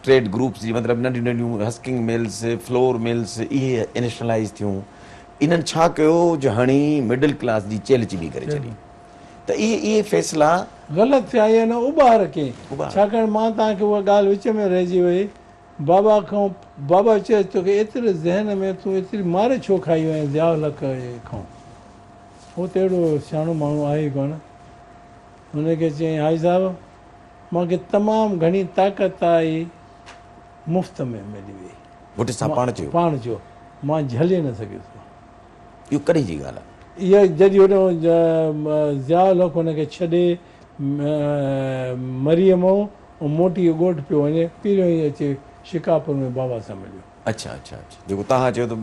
ट्रेड ग्रुप्स जी मतिलबु नंढियूं नंढियूं हस्किंग मिल्स फ्लोर मिल्स इहे नेशनलाइज़ थियूं इन्हनि छा कयो जो हाणे मिडिल क्लास जी चेल चिली करे छॾी त इहे फ़ैसिला ग़लति थिया इहे न उॿार के छाकाणि मां तव्हांखे उहा ॻाल्हि विच में रहिजी वई बाबा खां बाबा चए तोखे एतिरे ज़हन में तूं एतिरी मार छो खाई वई ज़ियाउल हक़ खां उहो त अहिड़ो सियाणो माण्हू आहे ई कोन हुनखे चयईं हाई साहिबु मूंखे तमामु घणी ताक़त आई मुफ़्त में मिली वई भुट्टे साहिब पाण चयो मां झले न सघियुसि इहो कॾहिं जी ॻाल्हि आहे इहा जॾहिं होॾो ज़ियाउल हक़ हुनखे छॾे मरियम ऐं मोटी ॻोठु पियो वञे पहिरियों ई अचे शिकापुर में बाबा सां मिलियो अच्छा जेको तव्हां चयो त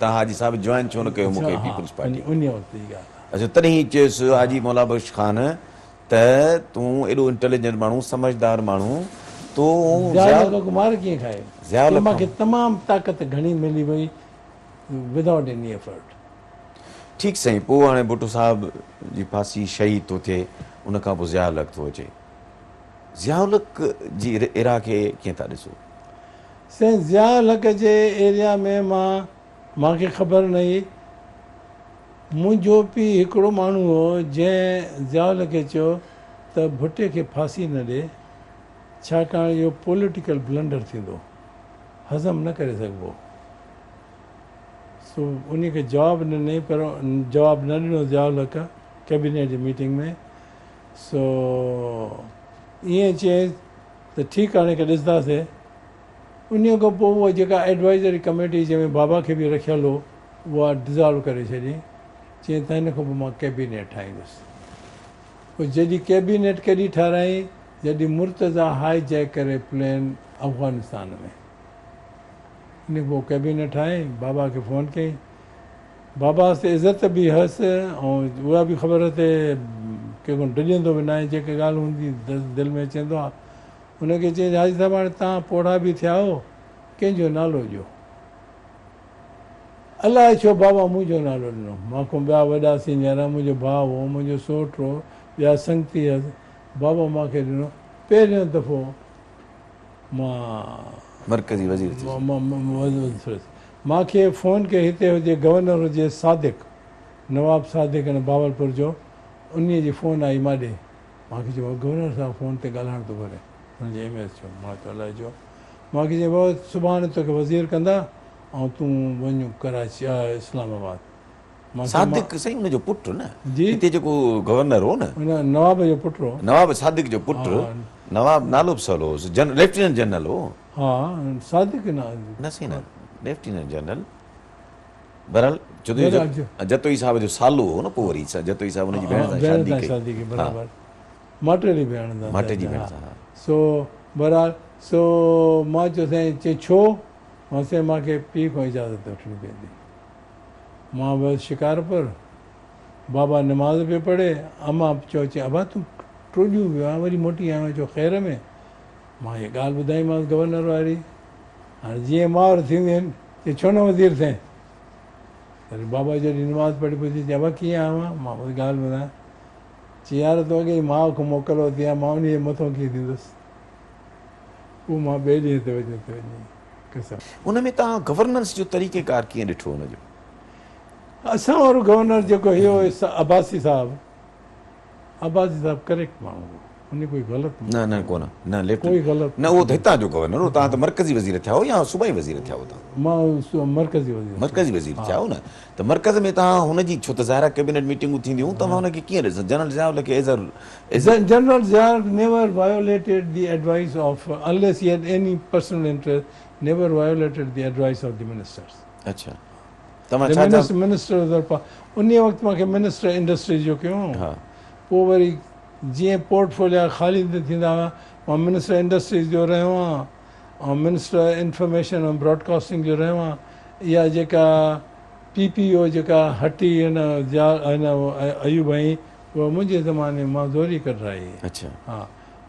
तव्हां हाजी साहिब जॉइन छो न कयो मूंखे पीपल्स पार्टी उन वक़्त जी ॻाल्हि अच्छा तॾहिं चयुसि हाजी मौला बख्श ख़ान त तूं एॾो इंटेलिजेंट माण्हू समझदार माण्हू तूं मार कीअं खाए मूंखे तमामु ताक़त घणी मिली वई विदाउट एनी एफर्ट ठीकु साईं पोइ हाणे भुट्टो साहिब जी फांसी शहीद थो थिए उन खां पोइ ज़ियाउल हक़ थो अचे ज़ियाउल हक़ जी इरा खे कीअं था ॾिसो साईं ज़ियाउल हक़ जे एरिया में मूंखे ख़बर न हुई मुंहिंजो पीउ हिकिड़ो माण्हू हो जंहिं ज़ियाउल खे चयो त भुट्टे खे फांसी न ॾे छाकाणि इहो पॉलिटिकल ब्लंडर थींदो हज़म न करे सघिबो सो उन खे जवाबु ॾिनई पर जवाबु न ॾिनो ज़ियाउल हक़ कैबिनेट जी मीटिंग में सो ईअं चयईं त ठीकु आहे हिनखे ॾिसंदासीं उन खां पोइ उहा जेका एडवाइज़री कमेटी जंहिंमें बाबा खे बि रखियलु हो उहा डिज़ॉल्व करे छॾी चयईं त हिन खां पोइ मां कैबिनेट ठाहींदुसि पोइ जॾहिं कैबिनेट कॾहिं ठाराई जॾहिं मुर्तज़ा हाई जैक करे प्लेन अफ़गानिस्तान में इन पोइ कैबिनेट ठाहे बाबा खे फ़ोन कयईं बाबा ते इज़त बि हुअसि ऐं उहा बि ख़बर ते कंहिंखो डिॼंदो बि न आहे जेके ॻाल्हि हूंदी दिलि में चवंदो आहे हुनखे चई हाजी साहिबु हाणे तव्हां पोड़ा बि थिया हो कंहिंजो नालो ॾियो अलाए छो बाबा मुंहिंजो नालो ॾिनो मूंखां ॿिया वॾा सीनियर मुंहिंजो भाउ हो मुंहिंजो सोट हो ॿिया संगती हुअसि बाबा मूंखे ॾिनो पहिरियों दफ़ो मां मरकज़ी वज़ीर मूंखे फ़ोन कयो हिते हुजे गवर्नर हुजे सादिक नवाब सादिक हिन बावलपुर जो उन जी फ़ोन आई मां ॾे मूंखे चयो गवर्नर साहब फ़ोन ते ॻाल्हाइण थो करे हुनजे MS चयो मां चयो अलाए छो मूंखे चयो बाबा सुभाणे तोखे वज़ीर कंदा ऐं तूं वञू कराची इस्लामाबाद सादिक साईं हुनजो पुटु न जी हिते जेको गवर्नर हो न नवाब जो पुटु हो नवाब सादिक जो पुटु नवाब नालो बि सवलो हो लेफ्टिनेंट जनरल हो हा सादिक न साईं न लेफ्टिनेंट जनरल बहरहाल जतोई साहिब जो सालो हो न पोइ वरी जतोई साहिब हुनजी भेण सां शादी कई माटेली बि हणंदा माटे जी भेण सां हा। सो बहरहाल सो मां चयो साईं चई छो मां साईं मूंखे पीउ खां इजाज़त वठणी पवंदी मां वियुसि शिकारपुर बाबा नमाज़ पियो पढ़े अम्मा चयो चई अबा तूं टियों ॾींहुं वियो आहे वरी मोटी आयो चयो ख़ैर में मां हीअ ॻाल्हि ॿुधाईमांसि गवर्नर वारी हाणे जीअं माउर थींदियूं आहिनि चई छो न वज़ीर थिए वरी बाबा जॾहिं नमाज़ पढ़ी पुछी चई अबा कीअं आयो आहे मां वरी ॻाल्हि ॿुधायां चई यार तो अॻे माउ खां मोकिलो थी आहे मां उन जे मथां कीअं थींदुसि पोइ मां ॿिए ॾींहं ते वञी कसम उन में तव्हां गवर्नेंस जो तरीक़ेकार कीअं ॾिठो हुनजो? असां वारो गवर्नर जेको हुयो अब्बासी साहिबु करेक्ट माण्हू हुओ उन कोई ग़लति न न कोन न लेट कोई ग़लति न उहो त हितां जो गवर्नर हो तव्हां त मरकज़ी वज़ीर थिया हो या सूबाई वज़ीर थिया हो तव्हां? मां मरकज़ी वज़ीर मरकज़ी वज़ीर थिया हो न त मरकज़ में तव्हां हुनजी छो त ज़ाहिर कैबिनेट मीटिंगूं थींदियूं तव्हां हुनखे कीअं ॾिसो जनरल ज़ियाउल खे General Zia never violated the advice of unless he had any personal interest never violated the advice of the ministers अच्छा तव्हां the छा minister उन वक़्तु मूंखे मिनिस्टर इंडस्ट्री जो कयूं हा पोइ वरी जीअं पोर्टफोलियो ख़ाली थींदा हुआ मां मिनिस्टर इंडस्ट्रीज़ जो रहियो आहियां ऐं मिनिस्टर इंफॉर्मेशन ऐं ब्रॉडकास्टिंग जो रहियो आहियां इहा जेका PPO जेका हटी हिन अयूब आई उहा मुंहिंजे ज़माने मां ज़ोरी कराई अच्छा हा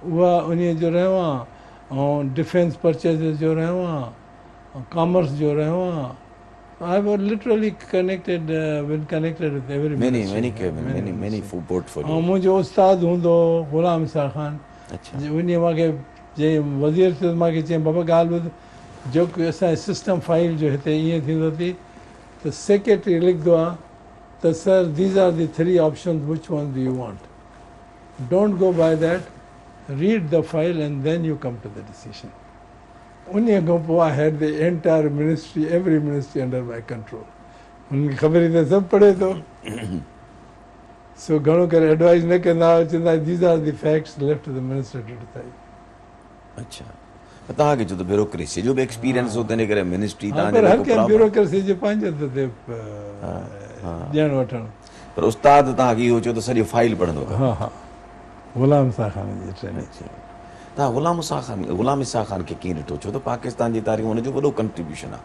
उहा उन जो रहियो आहियां ऐं डिफेंस परचेज़िस जो रहियो आहियां कॉमर्स जो रहियो आहियां I was literally connected with every many portfolio ऐं मुंहिंजो उस्तादु हूंदो ग़ुलाम इसा ख़ान अच्छा उन मूंखे जंहिं वज़ीर थियो मूंखे चयईं बाबा ॻाल्हि ॿुध जेको असांजे सिस्टम फाइल जो हिते ईअं थींदो थी त सेक्रेटरी लिखंदो आहे त sir these are the 3 options which one do you want don't go by that read the file and then you come to the decision उन खां पोइ I had the entire ministry every ministry under my control हुनखे ख़बर ई त सभु पढ़े थो सो घणो करे एडवाइस न कंदा हुआ चवंदा these are the facts left the minister to decide अच्छा तव्हांखे छो त ब्यूरोक्रेसी जो बि एक्सपीरियंस हो तंहिं करे मिनिस्ट्री पर हर कंहिं ब्यूरोक्रेसी जो पंहिंजे ते ॾियणु वठणु पर उस्ताद तव्हांखे इहो चयो त सॼो फाइल पढ़ंदो हा हा ग़ुलाम इसा ख़ान जी ट्रेनिंग तव्हां ग़ुलाम इसा ख़ान खे कीअं ॾिठो छो त पाकिस्तान जी तारीख़ हुनजो वॾो कंट्रीब्यूशन आहे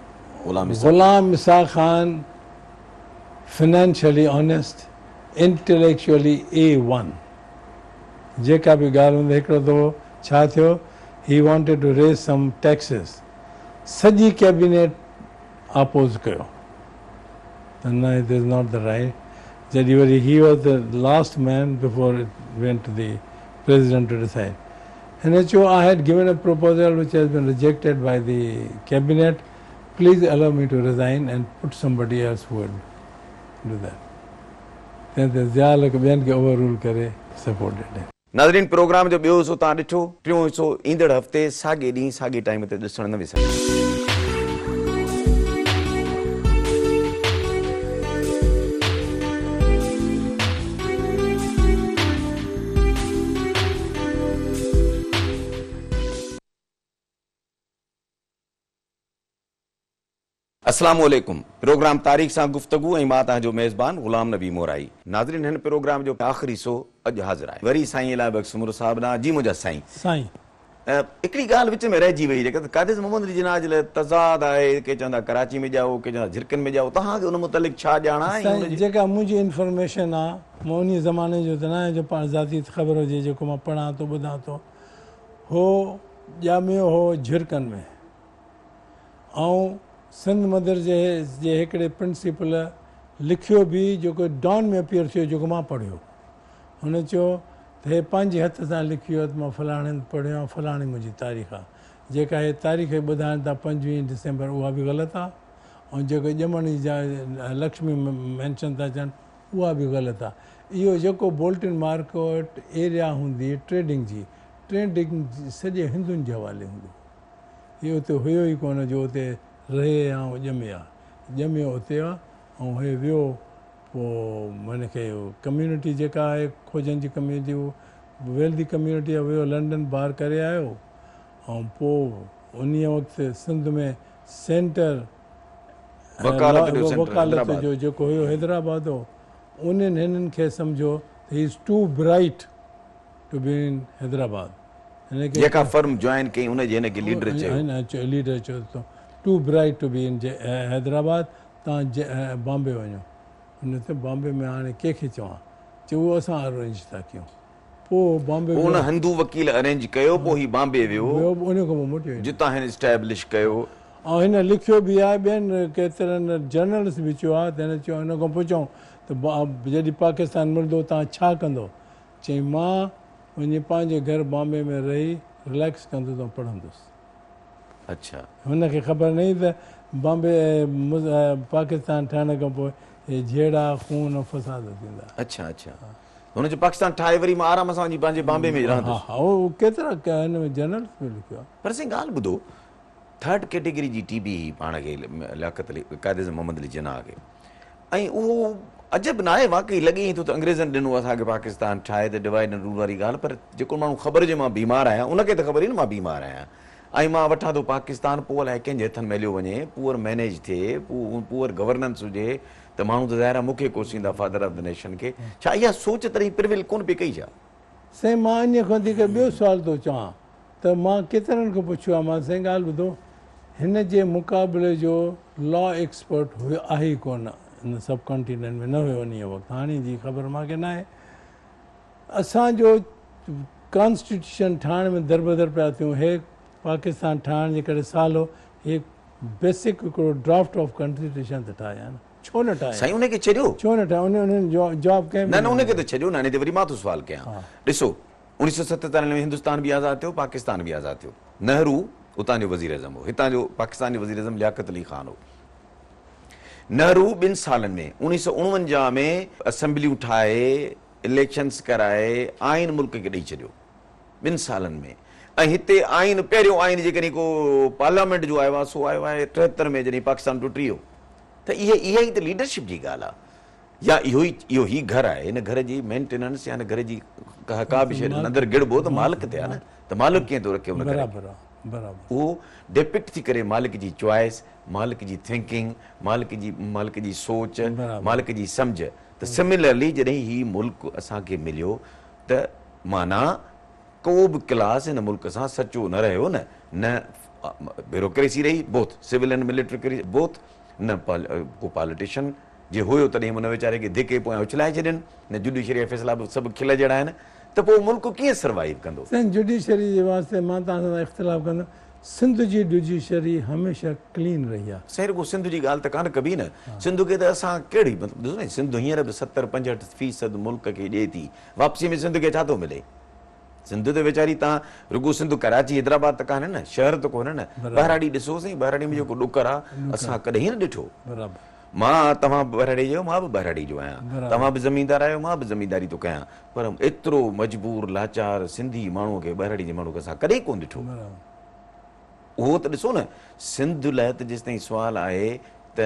ग़ुलाम इसा Khan financially honest intellectually A1 जेका बि ॻाल्हि हूंदी हिकिड़ो दफ़ो छा थियो he wanted to raise some taxes सॼी कैबिनेट अपोज़ कयो त न it is not the right जॾहिं वरी he was the last man before it went to the president to decide हिन चयो I had given a proposal which has been rejected by the cabinet please allow me to resign and put somebody else who would do that तंहिं ते ज़ियाल ॿियनि खे over rule करे support ॾिने नाज़रीन programme जो ॿियो हिसो तव्हां ॾिठो टियों हिसो ईंदड़ हफ़्ते साॻे ॾींहुं साॻे टाइम ते ॾिसणु न विसरिजो अस्सलाम वालेकुम प्रोग्राम तारीख़ सां गुफ्तगू ऐं मां तव्हांजो मेज़बान ग़ुलाम नबी मोराई नाज़रीन हिन प्रोग्राम जो आख़िरी हिसो अॼु हाज़िर आहे वरी साईं इलाही बख़्शुमर साहिब ॾांहुं जी मुंहिंजा साईं हिकिड़ी ॻाल्हि विच में रहिजी वई जेका कादिस मोहम्मद जी जिनाह जे लाइ तज़ाद आहे के चवंदा कराची में ॼाओ के चवंदा झिरकनि में ॼाओ तव्हांखे उन मुतलिक़ छा ॼाण आहे जेका मुंहिंजी इंफॉर्मेशन आहे मां उन ज़माने जो त न आहे जो पाण ज़ाती ख़बर हुजे जेको मां पढ़ां थो ॿुधां थो हो ॼामियो हो झिरकनि में ऐं सिंध मदरसे जे हिकिड़े प्रिंसिपल लिखियो बि जेको डॉन में अपीयर थियो जेको मां पढ़ियो हुन चयो त हे पंहिंजे हथ सां लिखियो त मां फलाणे पढ़ियो आहे फलाणी मुंहिंजी तारीख़ आहे जेका हे तारीख़ ॿुधाइनि था 25 डिसेंबर उहा बि ग़लति आहे ऐं जेको ॼमण जा लक्ष्मी मैंशन था अचनि उहा बि ग़लति आहे इहो जेको बोल्टन मार्केट एरिया हूंदी ट्रेडिंग जी सॼे हिंदुनि जे हवाले हूंदो इहो उते हुयो ई कोन जो उते रहे ऐं ॼमियो उते आहे ऐं हे वियो पोइ हुनखे कम्यूनिटी जेका आहे खोजनि जी कम्यूनिटी उहो वेल्दी कम्यूनिटी आहे वियो लंडन ॿाहिरि करे आयो ऐं पोइ उन वक़्तु सिंध में सेंटर वकालत जो जेको हुयो हैदराबाद हो उन्हनि हिननि खे सम्झो त he is too bright to be in Hyderabad हिनखे जेका फर्म जॉइन कई उनजे हिनखे लीडर चयो लीडर चयो त two bright to be in Hyderabad तव्हां बॉम्बे वञो हुन ते बॉम्बे में हाणे कंहिंखे चवां चयो उहो असां अरेंज था कयूं पोइ बॉम्बे उन हिंदू वकील अरेंज कयो पोइ ही बॉम्बे वियो उन खां पोइ मोटी वियो जितां हिन एस्टेब्लिश कयो ऐं हिन लिखियो बि आहे ॿियनि केतिरनि जर्नल्स बि चयो आहे त हिन चयो हिन खां पुछऊं त जॾहिं पाकिस्तान मिलंदो तव्हां छा कंदो चई मां वञी पंहिंजे घर बॉम्बे में रही रिलैक्स कंदुसि ऐं पढ़ंदुसि अच्छा हुनखे ख़बर न हुई त बॉम्बे पाकिस्तान ठहण खां पोइ हे जहिड़ा खून फसाद थींदा अच्छा अच्छा हुनजो पाकिस्तान ठाहे वरी मां आराम सां वञी पंहिंजे बॉम्बे में हा रहंदुसि हा उहो केतिरा हिन में जर्नल्स बि लिखियो आहे पर साईं ॻाल्हि ॿुधो थर्ड कैटेगरी जी टीबी पाण खे लियाकत अली क़ाइद मोहम्मद अली जिन्ना खे ऐं उहो अजब न आहे वाक़ई लॻे ई थो त अंग्रेज़नि ॾिनो असांखे पाकिस्तान ठाहे त डिवाइड एंड रूल वारी ॻाल्हि पर जेको माण्हू ख़बर हुजे मां बीमार आहियां उनखे त ख़बर ई न मां बीमार आहियां ऐं मां वठां थो पाकिस्तान पोइ अलाए कंहिंजे हथनि में हलियो वञे पुअर मैनेज थिए पुअर गवर्नेंस हुजे त माण्हू त ज़ाहिर आहे मूंखे कोसींदा फादर ऑफ द नेशन खे छा इहा सोच तॾहिं प्रिविल कोन पई कई छा साईं मां इन खां वधीक ॿियो सुवाल थो चवां त मां केतिरनि खां पुछियो आहे मां साईं ॻाल्हि ॿुधो हिन जे मुक़ाबले जो लॉ एक्सपर्ट हुयो आहे ई कोन हिन सब कॉन्टिनेंट में न हुयो उन वक़्तु हाणे जी ख़बर मूंखे न आहे असांजो कॉन्स्टिट्यूशन ठाहिण में दरबदर पिया थियूं हे पाकिस्तान ठाहिण जे करे साल हो हे बेसिक हिकिड़ो ड्राफ्ट ऑफ कॉन्स्टिट्यूशन त ठाहिया न छो न ठाहिया साईं उनखे छॾियो छो न ठाहिया उन्हनि जवाबु कंहिं न न उनखे त छॾियो न हाणे त वरी मां थो सुवाल कयां ॾिसो 1947 में हिंदुस्तान बि आज़ादु थियो पाकिस्तान बि आज़ादु थियो नेहरू उतां जो वज़ीर अज़म हो हितां जो पाकिस्तान जो वज़ीर अज़म लियाकत अली ख़ान हो नेहरू 2 सालनि में 1949 में असेंबलियूं ठाहे इलेक्शन्स कराए आइन मुल्क खे ॾेई छॾियो 2 सालनि में ऐं हिते आइन पहिरियों आइन जेकॾहिं को पार्लियामेंट जो आयो आहे सो आयो आहे 73 में जॾहिं पाकिस्तान टुटी वियो त इहा ई त लीडरशिप जी ॻाल्हि आहे या इहो ई घर आहे हिन घर जी मेंटेनेंस या हिन घर जी का बि शइ अंदरि गिड़बो त मालिक ते आहे न त मालिक कीअं थो रखे उहो डिपिक्ट थी करे मालिक जी चॉइस मालिक जी थिंकिंग मालिक जी सोच मालिक जी सम्झ त सिमिलरली जॾहिं ही मुल्क असांखे मिलियो त माना को बि क्लास हिन मुल्क सां सचो न रहियो न ब्यूरोक्रेसी रही both civil and military both न को पॉलिटिशियन जे हुयो तॾहिं हुन वीचारे खे धिके पोयां उछलाए छॾनि न जुडिशरी फैसला बि सभु खिल जहिड़ा आहिनि त पोइ मुल्क कीअं सर्वाइव कंदो जुडिशरी जे वास्ते मां तव्हां सां इख़्तिलाफ़ कंदो सिंध जी जुडिशरी हमेशह क्लीन रही आहे साईं रुगो सिंध जी ॻाल्हि त कान कबी न सिंध खे त असां कहिड़ी मतिलबु ॾिसो न सिंध हींअर बि 70-65% मुल्क खे ॾिए थी वापसी में सिंध खे छा थो मिले सिंध त वेचारी तव्हां रुगो सिंध कराची हैदराबाद त कान्हे न शहर त कोन्हे न बहिराड़ी ॾिसो साईं बहिराड़ी में जेको ॾुकर आहे असां कॾहिं न ॾिठो मां तव्हां बहिराड़ी जो मां बि बहिराड़ी जो आहियां तव्हां बि ज़मीनदार आहियो मां बि ज़मीनदारी थो कयां पर एतिरो मजबूर लाचार सिंधी माण्हूअ खे बहिराड़ी जे माण्हू खे असां कॾहिं कोन ॾिठो उहो त ॾिसो न सिंध लाइ त जेसिताईं सुवालु आहे त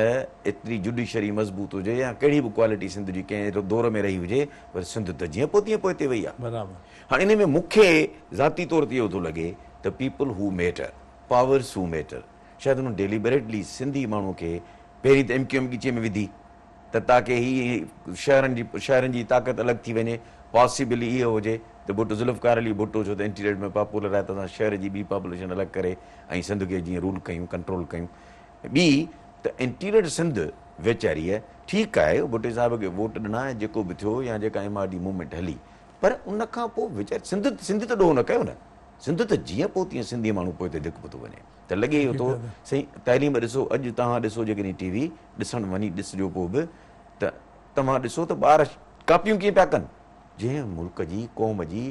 एतिरी जुडिशरी मज़बूत हुजे या कहिड़ी बि क्वालिटी सिंध जी कंहिं दौर में रही हुजे पर सिंध त जीअं पोइ तीअं पोइ हिते वई आहे हाणे इन में मूंखे ज़ाती तौर ते इहो थो लॻे त पीपल हू मैटर पावर्स हू मैटर शायदि हुन डेलिबरेटली सिंधी माण्हू खे पहिरीं त MQM ॻीचे में विधी त ताकी ही शहरनि जी ताक़त अलॻि थी वञे पॉसिबली इहो हुजे त भुट्टो ज़ुल्फ़कार अली भुट्टो छो त इंटीरियर में पॉपुलर आहे त असां शहर जी ॿी पॉपुलेशन अलॻि करे ऐं सिंध खे जीअं रूल कयूं कंट्रोल कयूं ॿी त इंटीरियर सिंध वेचारीअ ठीकु आहे भुट्टे साहिब खे वोट ॾिना ऐं जेको बि थियो या जेका MRD मूवमेंट हली पर उन खां पोइ वीचारे सिंध त ॾोह न कयो न सिंध त जीअं पोइ तीअं सिंधी माण्हू पोइ हिते धिक थो वञे त लॻे इहो थो साईं तइलीम ॾिसो अॼु तव्हां ॾिसो जेकॾहिं TV ॾिसणु वञी ॾिसजो पोइ बि त तव्हां ॾिसो त ॿार कापियूं कीअं पिया कनि जंहिं मुल्क जी क़ौम जी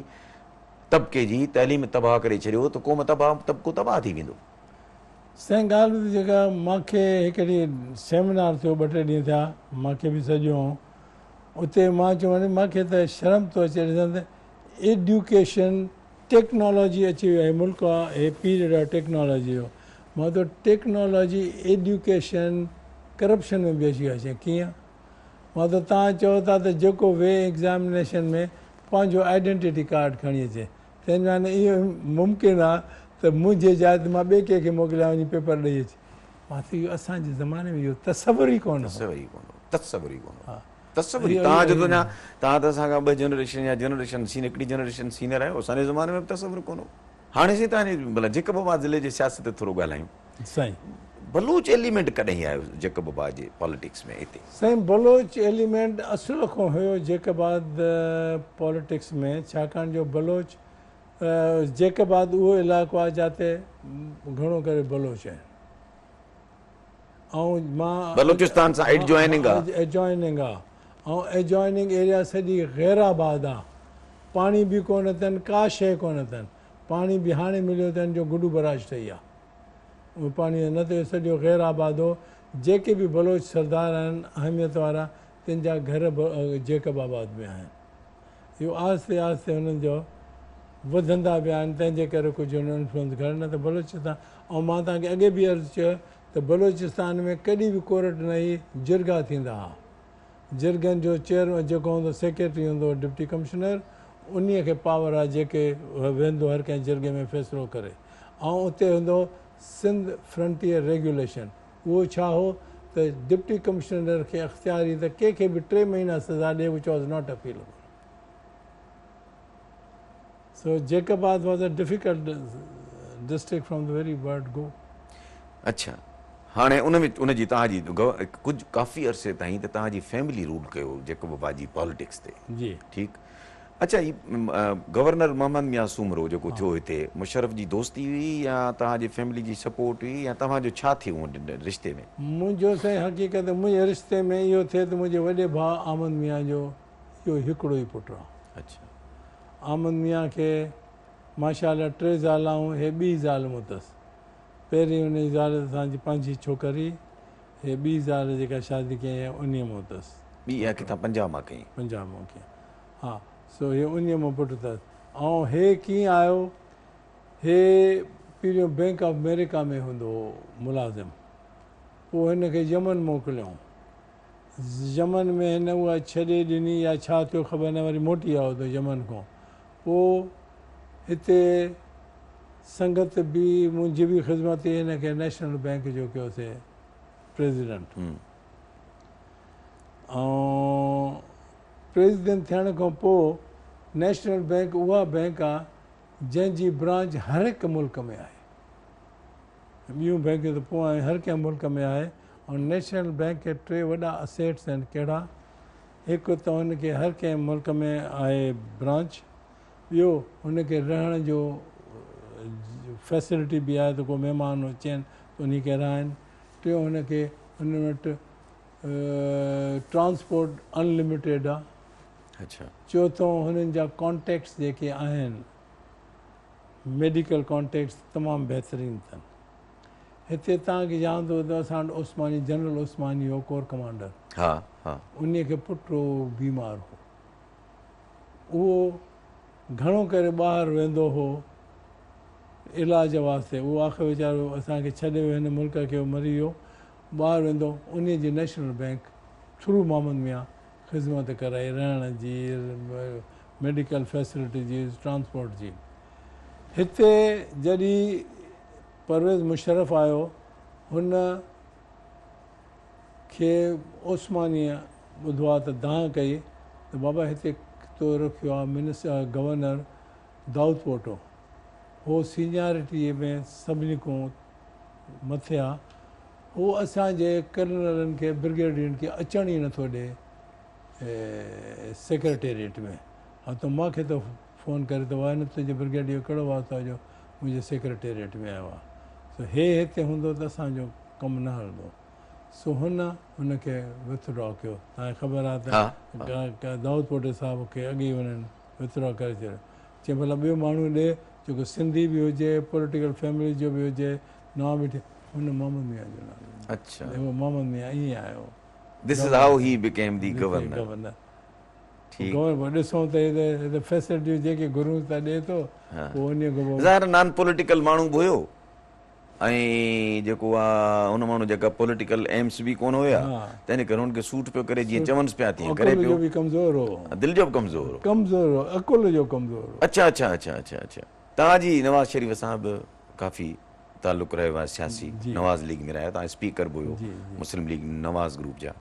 तबिके जी तइलीम तबाह करे छॾियो त क़ौम तबिको तबाह थी वेंदो साईं ॻाल्हि जेका मूंखे हिकिड़ी सेमिनार थियो 2-3 ॾींहं थिया मूंखे बि सॼो उते मां चयो मूंखे त शर्म थो अचे ॾिसां त एड्युकेशन टेक्नोलॉजी अची वई आहे मुल्क आहे हे पीरियड आहे टेक्नोलॉजी जो मां त टेक्नोलॉजी एड्युकेशन करप्शन में बि अची अचे कीअं मां त तव्हां चओ था त जेको वे एग्ज़ामिनेशन में पंहिंजो आइडेंटिटी कार्ड खणी अचे तंहिंजे माने इहो मुमकिन आहे त मुंहिंजे जाइ ते मां ॿिए कंहिंखे मोकिलियां वञी पेपर ॾेई अचे मां त इहो असांजे ज़माने में इहो तसवुर ई कोन तसवुर ई कोन हा तसवुर तव्हां जो त अञा तव्हां त असांखां 2 जनरेशन या जनरेशन सीनियर हिकिड़ी जनरेशन सीनियर आहियो असांजे ज़माने में बि तसवुर कोन हो हाणे साईं तव्हांजे भला जेकबाबाद ज़िले जे सियासत ते थोरो ॻाल्हायूं साईं बलूच एलिमेंट कॾहिं आयो जेकबाबाद जे पॉलिटिक्स में हिते साईं बलोच एलिमेंट असुल खां हुयो जेकबाद पॉलिटिक्स में छाकाणि जो बलोच जेकबाद उहो इलाइक़ो आहे जिते घणो करे बलोच आहिनि ऐं मां बलूचिस्तान सां एडजॉइनिंग आहे एजॉइनिंग आहे ऐं एजॉइनिंग एरिया सॼी गैराबाद आहे पाणी बि कोन अथनि का शइ कोन अथनि पाणी बि हाणे मिलियो अथनि जो गुडू बराज ठही आहे उहो पाणी न त सॼो गैराबाद हो जेके बि बलोच सरदार आहिनि अहमियत वारा तिन जा घर जेकबाबाद में आहिनि इहो आहिस्ते आहिस्ते हुननि जो वधंदा विया आहिनि तंहिंजे करे कुझु हुन इंफ्लुएंस घटि न त बलोचिस्तान ऐं मां तव्हांखे अॻे बि अर्ज़ु चयो त बलोचिस्तान में कॾहिं बि कोर्ट न ई जिरगा थींदा हुआ जिरगनि जो चेयर जेको हूंदो सेक्रेटरी हूंदो डिप्टी कमिश्नर उन्हीअ खे पावर आहे जेके वेंदो हर कंहिं जिरगे में फ़ैसिलो करे ऐं उते हूंदो सिंध फ्रंटियर रेगुलेशन उहो छा हो त डिप्टी कमिश्नर खे अख़्तियारी त कंहिंखे बि 3 महीना सज़ा ॾिए which was not appealable so Jacobabad was a difficult district from the very word go अच्छा हाणे उनजी तव्हांजी कुझु काफ़ी अरसे ताईं त तव्हांजी फैमिली रूल कयो जेकबाबाद जी पॉलिटिक्स ते जी ठीकु अच्छा ही गवर्नर मोहम्मद मियां सूमरो जेको थियो हिते मुशर्रफ जी दोस्ती हुई या तव्हांजी फैमिली जी सपोर्ट हुई या तव्हांजो छा थियो रिश्ते में मुंहिंजो साईं हक़ीक़त मुंहिंजे रिश्ते में इहो थिए त मुंहिंजे वॾे भाउ आमद मियां जो इहो हिकिड़ो ई पुटु आहे अच्छा आमद मियां खे माशाल्लाह 3 ज़ालाऊं हे 2 ज़ालूं अथसि पहिरीं उन ज़ाल असांजी पंहिंजी छोकिरी हे 2 ज़ाल जेका शादी कई उन में अथसि ॿी इहा किथां पंजाब मां कई पंजाब मां कई हा सो हे उन में पुटु अथसि ऐं हे कीअं आयो हे पहिरियों बैंक ऑफ अमेरिका में हूंदो हो मुलाज़िम पोइ हिन खे यमन मोकिलियऊं यमन में हिन उहा छॾे ॾिनी या छा थियो ख़बर न वरी मोटी आयो त यमन खां पोइ हिते संगत बि मुंहिंजी बि ख़िदमत हिन खे नेशनल बैंक जो कयोसीं प्रेसिडेंट ऐं प्रेसिडेंट थियण खां पोइ नेशनल बैंक उहा बैंक आहे जंहिंजी ब्रांच हर हिकु मुल्क में आहे ॿियूं बैंकियूं त पोइ हर कंहिं मुल्क में आहे ऐं नेशनल बैंक खे 3 वॾा असेट्स आहिनि कहिड़ा हिकु त हुनखे हर कंहिं मुल्क में आहे ब्रांच ॿियो हुनखे रहण जो फैसिलिटी बि आहे त को महिमान अचनि त उन खे रहनि टियों हुनखे हुन वटि ट्रांसपोर्ट अनलिमिटेड आहे अच्छा चौथों हुननि जा कॉन्टेक्ट्स जेके आहिनि मेडिकल कॉन्टेक्ट्स तमामु बहितरीनु अथनि हिते तव्हांखे यादि हूंदो असां वटि उस्मानी जनरल उस्मानी हो कोर कमांडर हा हा उन खे पुटु बीमार हो उहो घणो करे ॿाहिरि वेंदो हो इलाज वास्ते उहो आख़िर वीचारो असांखे छॾे वियो हिन मुल्क खे मरी वियो ॿाहिरि वेंदो उन जी नेशनल बैंक थ्रू मोहम्मद मियां ख़िदमत कराई रहण जी मेडिकल फैसिलिटी जी ट्रांसपोर्ट जी हिते जॾहिं परवेज़ मुशर्रफ आयो हुन खे ओस्मानीअ ॿुधो आहे त दांह कई त बाबा हिते तो रखियो आहे मिनिस्टर गवर्नर दाऊद पोटो हो सीनियरिटीअ में सभिनी खां मथे आहे उहो असांजे कर्नलनि खे ब्रिगेडियरनि खे अचण ई नथो ॾिए सेक्रेटेरिएट में हा त मूंखे त फ़ोन करे त वाह न तुंहिंजे ब्रिगेडियर कहिड़ो वास्तो जो मुंहिंजे सेक्रेटेरिएट में आयो आहे सो हे हिते हूंदो त असांजो कमु न हलंदो सो हुनखे विथड्रॉ कयो तव्हांखे ख़बर आहे त दाऊद पोटे साहिब खे अॻे हुननि विथड्रॉ करे छॾियो चई भला ॿियो माण्हू ॾे जेको सिंधी बि हुजे पॉलिटिकल फैमिली जो बि हुजे नवां बि हुन मोहम्मद मियां जो नालो अच्छा उहो मोहम्मद मियां ईअं आयो This is how he became the governor. Governor ॾिसूं त हिते फैसिलिटियूं जेके गुरू था ॾिए थो पोइ उन खां ज़ाहिर नॉन पॉलिटिकल माण्हू बि हुयो ऐं जेको आहे हुन माण्हू जेका पॉलिटिकल एम्स बि कोन हुया तंहिं करे हुनखे सूट पियो करे जीअं चवनिसि पिया तीअं करे पियो बि कमज़ोर हो दिलि जो बि कमज़ोर हो कमज़ोर हो अकुल जो कमज़ोर हो अच्छा अच्छा अच्छा अच्छा अच्छा तव्हांजी नवाज़ शरीफ़ सां बि काफ़ी तालुक़ु रहियो आहे सियासी नवाज़ लीग में रहिया तव्हां स्पीकर बि हुयो मुस्लिम लीग नवाज़ ग्रुप जा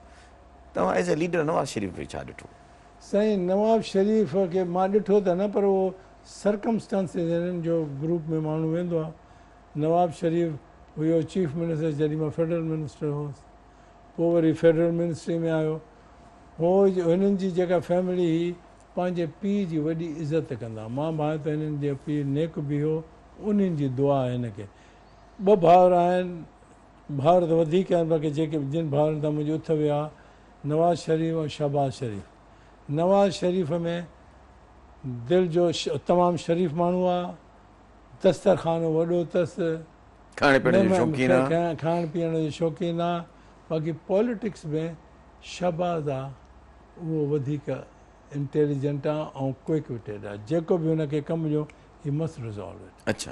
तव्हां एज़ ए लीडर नवाज़ शरीफ़ खे छा ॾिठो? साईं नवाब शरीफ़ खे मां ॾिठो त न, पर उहो सर्कमस्टांसिस हिननि जो ग्रुप में माण्हू वेंदो आहे। नवाब शरीफ़ हुयो चीफ मिनिस्टर जॾहिं मां फेडरल मिनिस्टर हुउसि, पोइ वरी फेडरल मिनिस्ट्री में आयो। हो हिननि जी जेका फैमिली हुई पंहिंजे पीउ जी वॾी इज़त कंदा। मां भाउ त हिननि जो पीउ नेक बि हो, उन्हनि जी दुआ आहे हिनखे। ॿ भाउर आहिनि, भाउर त वधीक आहिनि, बाक़ी जेके जिन भाउरनि तां मुंहिंजी उथ विया, नवाज़ शरीफ़ ऐं शहबाज़ शरीफ़। नवाज़ शरीफ़ में दिलि जो तमामु शरीफ़ माण्हू आहे, दस्तरखानो वॾो अथसि, खाइण पीअण जो शौक़ीन आहे, खाइण पीअण जो शौक़ीन आहे। बाक़ी पॉलिटिक्स में शहबाज़ आहे, उहो वधीक इंटेलिजेंट आहे ऐं क्विक विटेड आहे। जेको बि हुनखे कमु ॾियो ही मस्ट रिज़ॉल्व इट। अच्छा,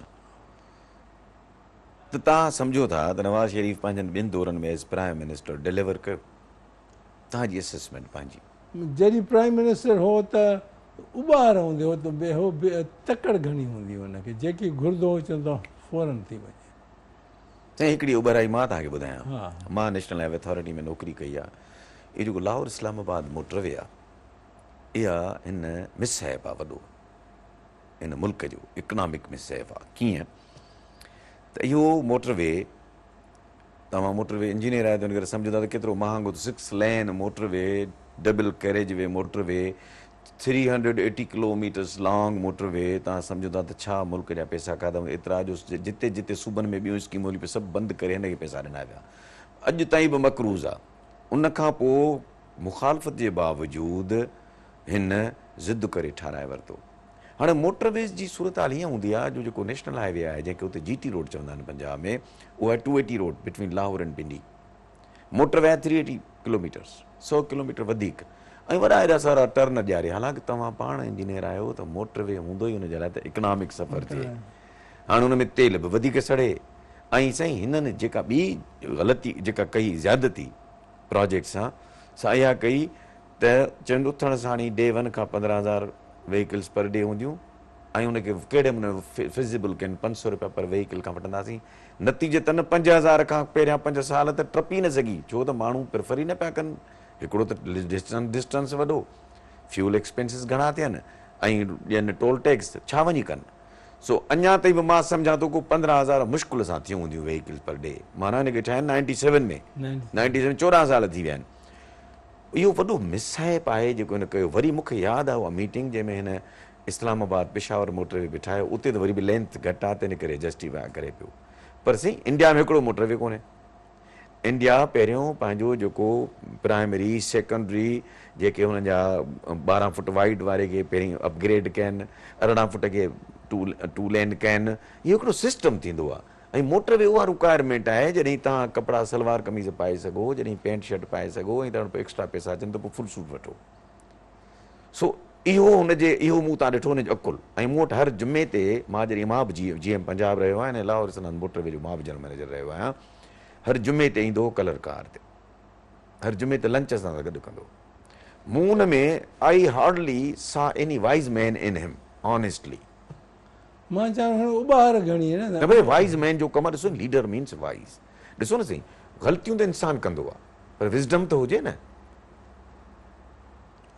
त तव्हां सम्झो था त नवाज़ शरीफ़ पंहिंजनि ॿिनि दौरनि में एज़ प्राइम मिनिस्टर डिलीवर कयो? तव्हांजी असेसमेंट पंहिंजी? जॾहिं प्राइम मिनिस्टर हो त उॿार हूंदी हो, त तकड़ घणी हूंदी हुनखे, जेकी घुरंदो हो चवंदो फौरन थी वञे। साईं हिकिड़ी उॿराई मां तव्हांखे ॿुधायां। हा, मां नेशनल हाईवे अथॉरिटी में नौकिरी कई आहे। इहो जेको लाहौर इस्लामाबाद मोटरवे आहे, इहा हिन मिसहैप आहे वॾो, हिन मुल्क जो इकनॉमिक मिसहैप आहे। कीअं त इहो मोटरवे, तव्हां मोटरवे इंजीनियर आहियो त हुन करे सम्झो था त केतिरो महांगो। 6 lane motorway, double carriageway motorway, 380 kilometres long motorway. तव्हां सम्झो था त छा मुल्क जा पैसा खाधऊं एतिरा जो जिते जिते सूबनि में ॿियूं स्कीमूं हली पियूं सभु बंदि करे हिनखे पैसा ॾिना विया। अॼु ताईं बि मक़रूज़ आहे। उन खां पोइ मुखालफ़त जे बावजूदि हिन ज़िद करे ठाराए वरितो। हाणे मोटरवेज़ जी सूरत हाल हीअं हूंदी आहे, जो जेको नेशनल हाईवे आहे जंहिंखे उते GT रोड चवंदा आहिनि पंजाब में, उहा 280 road between Lahore and Pindi. Motorway आहे 380 किलोमीटर्स, 100 किलोमीटर वधीक, ऐं वॾा एॾा सारा टर्न ॾियारे। हालांकि तव्हां पाण इंजीनियर आहियो त मोटरवे हूंदो ई हुनजे लाइ त इकनॉमिक सफ़र थिए। हाणे हुन में तेल बि वधीक सड़े। ऐं साईं हिननि जेका ॿी ग़लती जेका कई ज़्यादती प्रोजेक्ट सां, सा इहा कई त चवनि उथण साण ई डे 1 खां 15,000 व्हीकल्स पर डे हूंदियूं, ऐं हुनखे कहिड़े नमूने फिज़िबल कनि 500 रुपया पर व्हीकल खां वठंदासीं। नतीजतन 5,000 खां पहिरियां 5 साल त टपी न सघी, छो त माण्हू प्रिफर ई न पिया कनि। हिकिड़ो त डिस्टेंस वॾो, फ्यूल एक्सपेंसिस घणा थियनि, ऐं ॾियनि टोल टैक्स, छा वञी कनि। सो अञा ताईं बि मां सम्झां थो को 15,000 मुश्किल सां थियूं हूंदियूं व्हीकल्स पर डे। माना हिनखे ठाहिनि 97 में, 97 14 साल थी विया आहिनि। इहो वॾो मिसहैप आहे जेको हिन कयो। वरी मूंखे यादि आहे उहा मीटिंग जंहिंमें हिन इस्लामाबाद पेशावर मोटरवे बि ठाहियो। उते त वरी बि लेंथ घटि आहे त हिन करे जस्टिफाई करे पियो। पर साईं इंडिया में हिकिड़ो मोटरवे कोन्हे। इंडिया पहिरियों पंहिंजो जेको प्राइमरी सेकेंडरी जेके हुननि जा 12 फुट वाइड वारे खे पहिरीं अपग्रेड कयनि, 18 फुट खे टू लेन कयनि, इहो हिकिड़ो सिस्टम थींदो आहे। ऐं मोटरवे उहा रिक्वायरमेंट आहे जॾहिं तव्हां कपिड़ा सलवार कमीज़ पाए सघो, जॾहिं पैंट शर्ट पाए सघो, ऐं तव्हां एक्स्ट्रा पैसा अचनि त पोइ फुल सूट वठो। सो इहो हुनजे, इहो मूं तव्हां ॾिठो हुनजो अकुल। ऐं मूं वटि हर जुमे ते मां जॾहिं मां बि GM पंजाब रहियो आहियां ऐं लाहौर इस्लामाबाद मोटरवे जो मां बि जनरल मैनेजर रहियो आहियां, हर जुमे ते ईंदो कलर कार ते, हर जुमे ते लंच सां गॾु कंदो। मूं हुन में आई हार्डली सा any wise man in him, honestly. मां चवां उॿार घणी आहे न भई वाइज़ मैन जो कमु ॾिसो, लीडर मीन्स वाइज़। ॾिसो न साईं, ग़लतियूं त इंसानु कंदो आहे, पर विज़डम त हुजे न।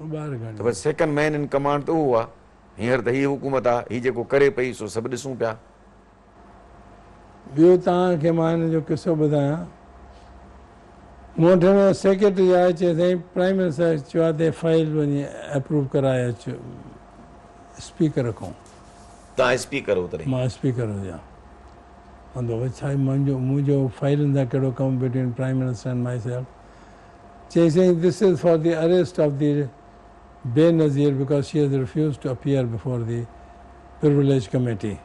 उॿार घणी त बसि सेकेंड मैन इन कमांड त उहो आहे। हींअर त हीअ हुकूमत आहे, हीअ जेको करे पई सो सभु ॾिसूं पिया। ॿियो तव्हांखे मां हिन जो किसो ॿुधायां। मूं वटि हिन सेक्रेटरी आहे, चए साईं प्राइम मिनिस्टर चयो आहे त फाइल वञी अप्रूव कराए अचो स्पीकर खां। तव्हां स्पीकर हो तॾहिं? मां स्पीकर हुजां। मां छा मुंहिंजो फाइलनि सां कहिड़ो कमु between prime minister and myself. चई साईं this is for the arrest of the Benazir because she has refuse to appear before the privilege committee.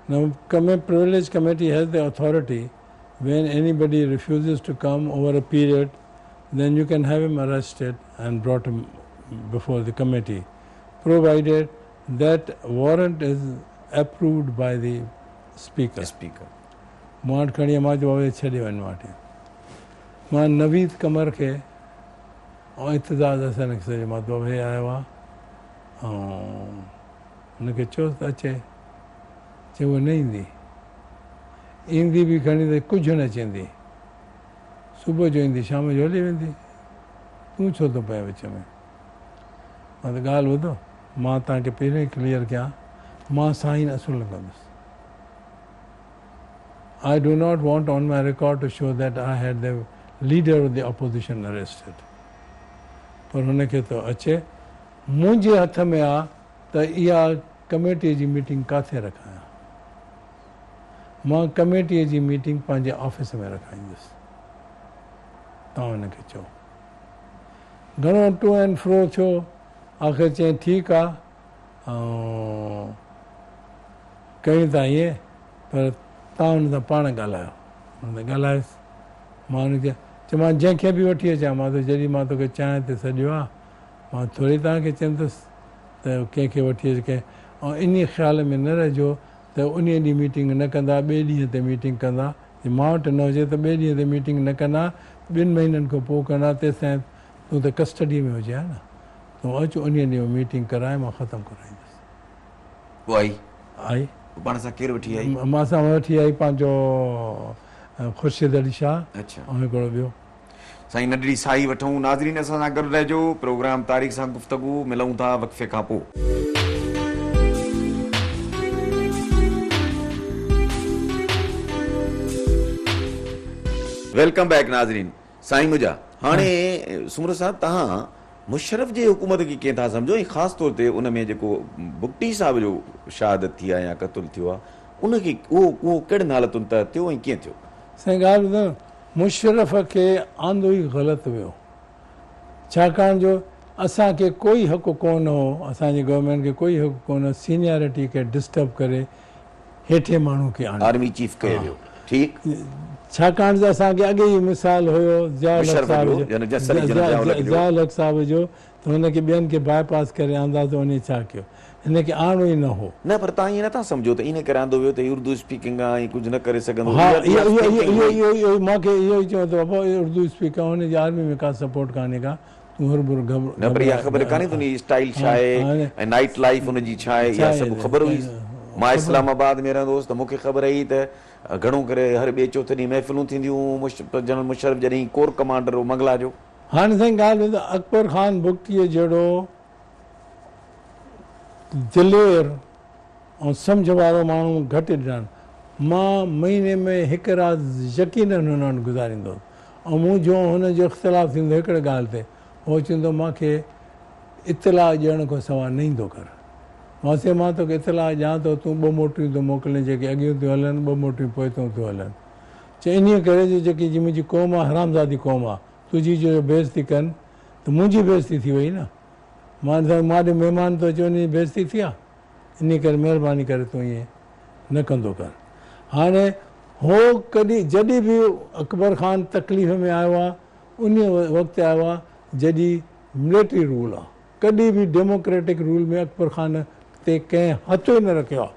Now, privilege committee has the authority when anybody refuses to come over a period, then you can have him arrested and brought him before the committee, provided that warrant is approved by the speaker. मां खणी मां चयो छॾे वञ माटे। मां नवीद कमर खे ऐं इतिज़ाज़ हसन खे सॼो मां चयो हे आयो आहे ऐं हुनखे चयोसि त अचे। चयो उहा न ईंदी, ईंदी बि खणी त कुझु न चवंदी, सुबुह जो ईंदी शाम जो हली वेंदी। तूं छो थो पए विच में? मां त ॻाल्हि ॿुधो, मां तव्हांखे पहिरियों ई क्लियर कयां, मां साईं असुल न कंदुसि. I do not want on my record to show that I had the leader of the opposition arrested. पर हुनखे थो अचे, मुंहिंजे हथ में आहे त इहा कमेटीअ जी मीटिंग किथे रखायां. मां कमेटीअ जी मीटिंग पंहिंजे ऑफिस में रखाईंदुसि. तव्हां हुनखे चओ. घणो टू एंड फ्रो थियो, आख़िर चई ठीकु आहे, ऐं कयूं था ईअं, पर तव्हां हुन सां पाण ॻाल्हायो. हुन सां ॻाल्हायुसि. मां हुनखे चयोमांसि जंहिंखे बि वठी अचां, मां त जॾहिं मां तोखे चांहि ते सॼो आहे, मां थोरी तव्हांखे चवंदुसि त कंहिंखे वठी अच कंहिं. ऐं इन ख़्याल में न रहिजो त उन ॾींहुं मीटिंग न कंदा, ॿिए ॾींहं ते मीटिंग कंदा. मां वटि न हुजे त ॿिए ॾींहं ते मीटिंग न कंदा, 2 महीननि खां पोइ कंदा. तेसिताईं तूं त कस्टडीअ में हुजे हा न, तूं अचु उन ॾींहुं मीटिंग कराए, मां ख़तमु कराईंदुसि. पोइ आई पाण सां केरु वठी आई? मां सां वठी आई पंहिंजो ख़ुर्शीद अली शाह. अच्छा. ऐं हिकिड़ो ॿियो साईं नंढड़ी साई वठूं. नाज़रीन असां सां गॾु रहिजो. प्रोग्राम तारीख़ सां गुफ़्तगू. मिलूं था वक़्फ़े खां पोइ. वेलकम बैक नाज़रीन. साईं मुंहिंजा हाणे सुमर साहब, तव्हां मुशर्रफ जी हुकूमत खे कीअं था सम्झो, ऐं ख़ासि तौर ते उन में जेको बुगटी साहिब जो शहादत थी आहे या क़तल थियो आहे, उनखे उहो कहिड़े हालतुनि त थियो ऐं कीअं थियो? साईं ॻाल्हि ॿुधो, मुशर्रफ खे आंदो ई ग़लति वियो. छाकाणि जो असांखे कोई हक़ कोन हो, असांजी गवर्नमेंट खे कोई हक़ कोन हो सीनियरिटी खे डिस्टर्ब करे हेठे माण्हू खे आणे आर्मी चीफ कयो वियो. ठीकु. छाकाणि त असांखे अॻे ई मिसाल हुयो ज़ियाउल हक़ साहिब जो, त हुनखे ॿियनि खे बाईपास करे आंदा त उन छा कयो, हिनखे आणो ई न हो. न पर तव्हां ईअं नथा सम्झो त इन करे आंदो वियो त उर्दू स्पीकिंग आहे ऐं कुझु न करे सघंदो. हा, इहो मूंखे इहो ई चयो त बाबा उर्दू स्पीकर, हुनजी आर्मी में का सपोर्ट कान्हे का, तूं हर बुर घबरो न. पर इहा ख़बर कान्हे तुंहिंजी स्टाइल छा आहे ऐं नाइट लाइफ हुनजी छा आहे, इहा सभु ख़बर हुई. मां इस्लामाबाद में रहंदो हुउसि त मूंखे ख़बर हुई त घणो करे हर ॿिए चौथे ॾींहुं महफ़िलूं थींदियूं. जनरल मुशर्रफ जॾहिं कोर कमांडर हो मंगला जो. हाणे साईं ॻाल्हि ॿुधो, अकबर ख़ान बुगटीअ जहिड़ो दिलेर ऐं सम्झ वारो माण्हू घटि ॾिना. मां महीने में हिकु राति यकीननि हुन वटि गुज़ारींदो, ऐं मुंहिंजो हुनजो इख़्तिलाफ़ु थींदो हिकिड़े ॻाल्हि ते. उहो चवंदो मूंखे इतलाह ॾियण खां सवाइ न ईंदो कर. मां चयो मां तोखे इतलाह ॾियां थो, तूं 2 मोटरियूं थो मोकिले जेके अॻियूं थियूं हलनि, 2 मोटरियूं पोइतूं थियूं हलनि. चए इन करे जो जेकी मुंहिंजी क़ौम आहे हरामज़ादी क़ौम आहे, तुंहिंजी जो बेइज़ती कनि त मुंहिंजी बेइज़ती थी वई न. मां ॾे महिमान थो अचे, उनजी बेइज़ती थी आहे. इन करे महिरबानी करे तूं ईअं न कंदो कर. हाणे हो कॾहिं जॾहिं बि अकबर ख़ान तकलीफ़ में आयो आहे, उन वक़्तु आयो आहे जॾहिं मिलिट्री रूल आहे. कॾहिं बि डेमोक्रेटिक रूल में अकबर ख़ान ते कंहिं हथ ई न रखियो आहे.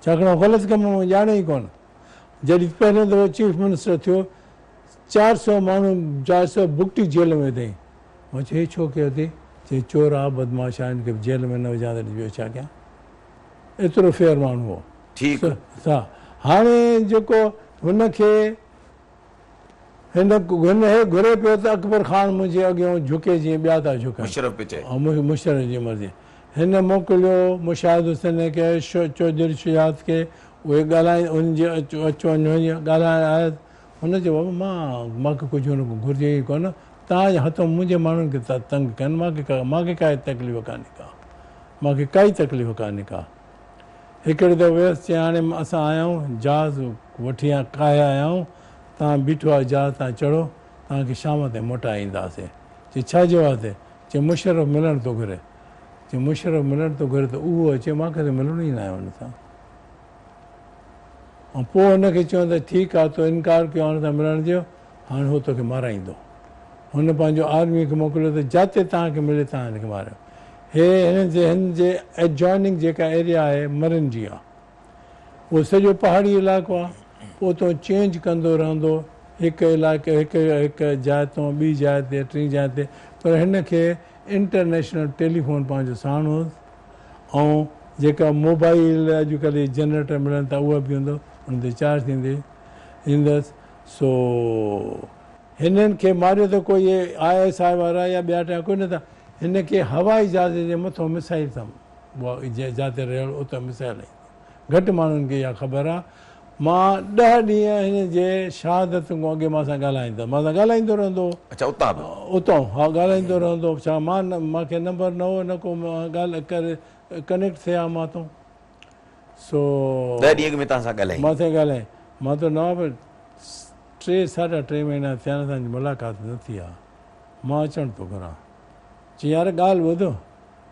छाकाणि ग़लति कम में ॼाणे ई कोन. जॾहिं पहिरियों दफ़ो चीफ मिनिस्टर थियो, 400 माण्हू 400 बुगटी जेल में अथई. मां चयो छो कयो अथई? चई चोर आहे, बदमाश आहे, हिनखे जेल में न विझां त ॿियो छा कयां. एतिरो फेयर माण्हू हो. ठीकु. हा, हाणे जेको हुनखे हिन घुरे पियो त अकबर ख़ान मुंहिंजे अॻियां झुके जीअं ॿिया था झुकनि. मुशर्रफ जी मर्ज़ी. हिन मोकिलियो मुशाहिद हुसैन खे, चौधरी शुजात खे, उहे ॻाल्हाए हुनजे अचो वञो ॻाल्हाइण आया. हुन चयो बाबा मूंखे कुझु हुन खां घुरिजे ई कोन, तव्हांजे हथों मुंहिंजे माण्हुनि खे था तंग कनि. मूंखे काई तकलीफ़ कान्हे का, मूंखे काई तकलीफ़ कान्हे का. हिकिड़े दफ़ो वियसि, चई हाणे असां आया आहियूं, जहाज़ वठी काए आया आहियूं, तव्हां बीठो आहे जहाज़, तव्हां चढ़ो, तव्हांखे शाम ताईं मोटाए ईंदासीं. चई छा जवाबु आहे? चई मुशर्रफ मिलणु थो घुरे. चई मुशर्रफ मिलणु थो घुरे त उहो अचे, मूंखे त मिलणो ई न आहे हुन सां. ऐं पोइ हुनखे चयो त ठीकु आहे, तो इनकार कयो हुन सां मिलण जो, हाणे उहो तोखे माराईंदो. हुन पंहिंजो आर्मी खे मोकिलियो त जिते तव्हांखे मिले तव्हां हिनखे मारियो. हिन जे एडजॉइनिंग जेका एरिया आहे मरन जी आहे, उहो सॼो पहाड़ी इलाइक़ो आहे. पोइ तो चेंज कंदो रहंदो, हिकु इलाइक़े हिकु जाइ तां ॿी जाइ ते, टी जाइ ते. पर हिनखे इंटरनेशनल टेलीफोन पंहिंजो साण हुओसि, ऐं जेका मोबाइल अॼुकल्ह जनरेटर मिलनि था उहा बि हूंदो, हुन ते चार्ज ईंदसि. सो हिननि खे मारियो त कोई ISI वारा या ॿिया टिया कोई नथा, हिन खे हवाई जहाज़ जे मथां मिसाइल अथमि, जिते रहियल उते मिसाइल आई। घटि माण्हुनि खे इहा ख़बर आहे। मां 10 ॾींहं हिन जे शहादत खां अॻे मां सां ॻाल्हाईंदो, मां सां ॻाल्हाईंदो रहंदो। अच्छा, उतां बि उतां हा ॻाल्हाईंदो रहंदो। छा मूंखे नंबर न हो, न को ॻाल्हि करे कनेक्ट थिया मां तो। सो 10 ॾींहं में तव्हां सां ॻाल्हाई? मां सां ॻाल्हाए, मां त नवाब 3 साढा 3 महीना थिया आहिनि असांजी मुलाक़ात न थी आहे। मां अचणु थो करां, चई यार ॻाल्हि ॿुधो,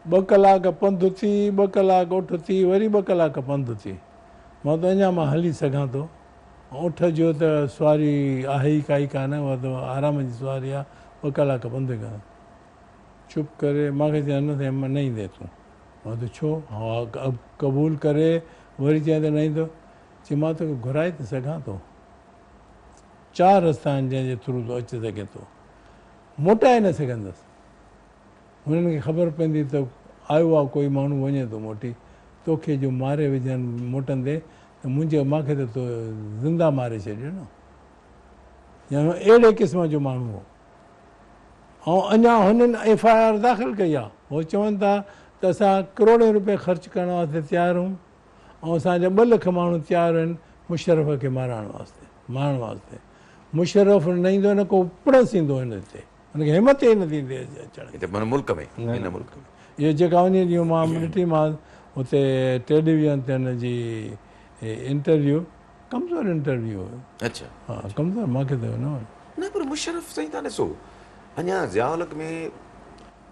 2 कलाक पंधु थी, 2 कलाक उठ थी, वरी 2 कलाक पंधु थी। मां त अञा मां हली सघां थो। उठ जो त सुवारी आहे ई काई कान, उहा त आराम जी सुवारी आहे। 2 कलाक पंधु कयां, चुप करे मूंखे चई न थिए न ईंदे तूं। मां त छो? हा क़बूल करे वरी चई त न ईंदो। चई मां तोखे घुराए त सघां थो, 4 रस्ता आहिनि जंहिंजे थ्रू तूं अची सघे थो, मोटाए न सघंदुसि। हुननि खे ख़बर पवंदी त आयो आहे कोई माण्हू वञे थो मोटी, तोखे जो मारे विझनि मोटंदे त मूंखे त तो ज़िंदा मारे छॾियो न। या अहिड़े क़िस्म जो माण्हू हो। ऐं अञा हुननि FIR दाख़िल कई आहे। उहो चवनि था त असां करोड़े रुपए ख़र्चु करण वास्ते तयारु आहियूं, ऐं असांजा 2 लख माण्हू तयारु आहिनि मुशर्रफ खे मारण वास्ते। मुशर्रफ न ईंदो, न को पिणस ईंदो हिन ते, हुनखे हिमत ई न थींदी अचण जी। मुल्क में, हिन मुल्क में इहे जेका उन ॾींहुं मां ॾिठी मां हुते टेलीविज़न ते हुनजी इंटरव्यू, कमज़ोर इंटरव्यू हुयो। अच्छा, हा कमज़ोर, मूंखे त न पर मुशर्रफ साईं था ॾिसो, अञा ज़ियाउल में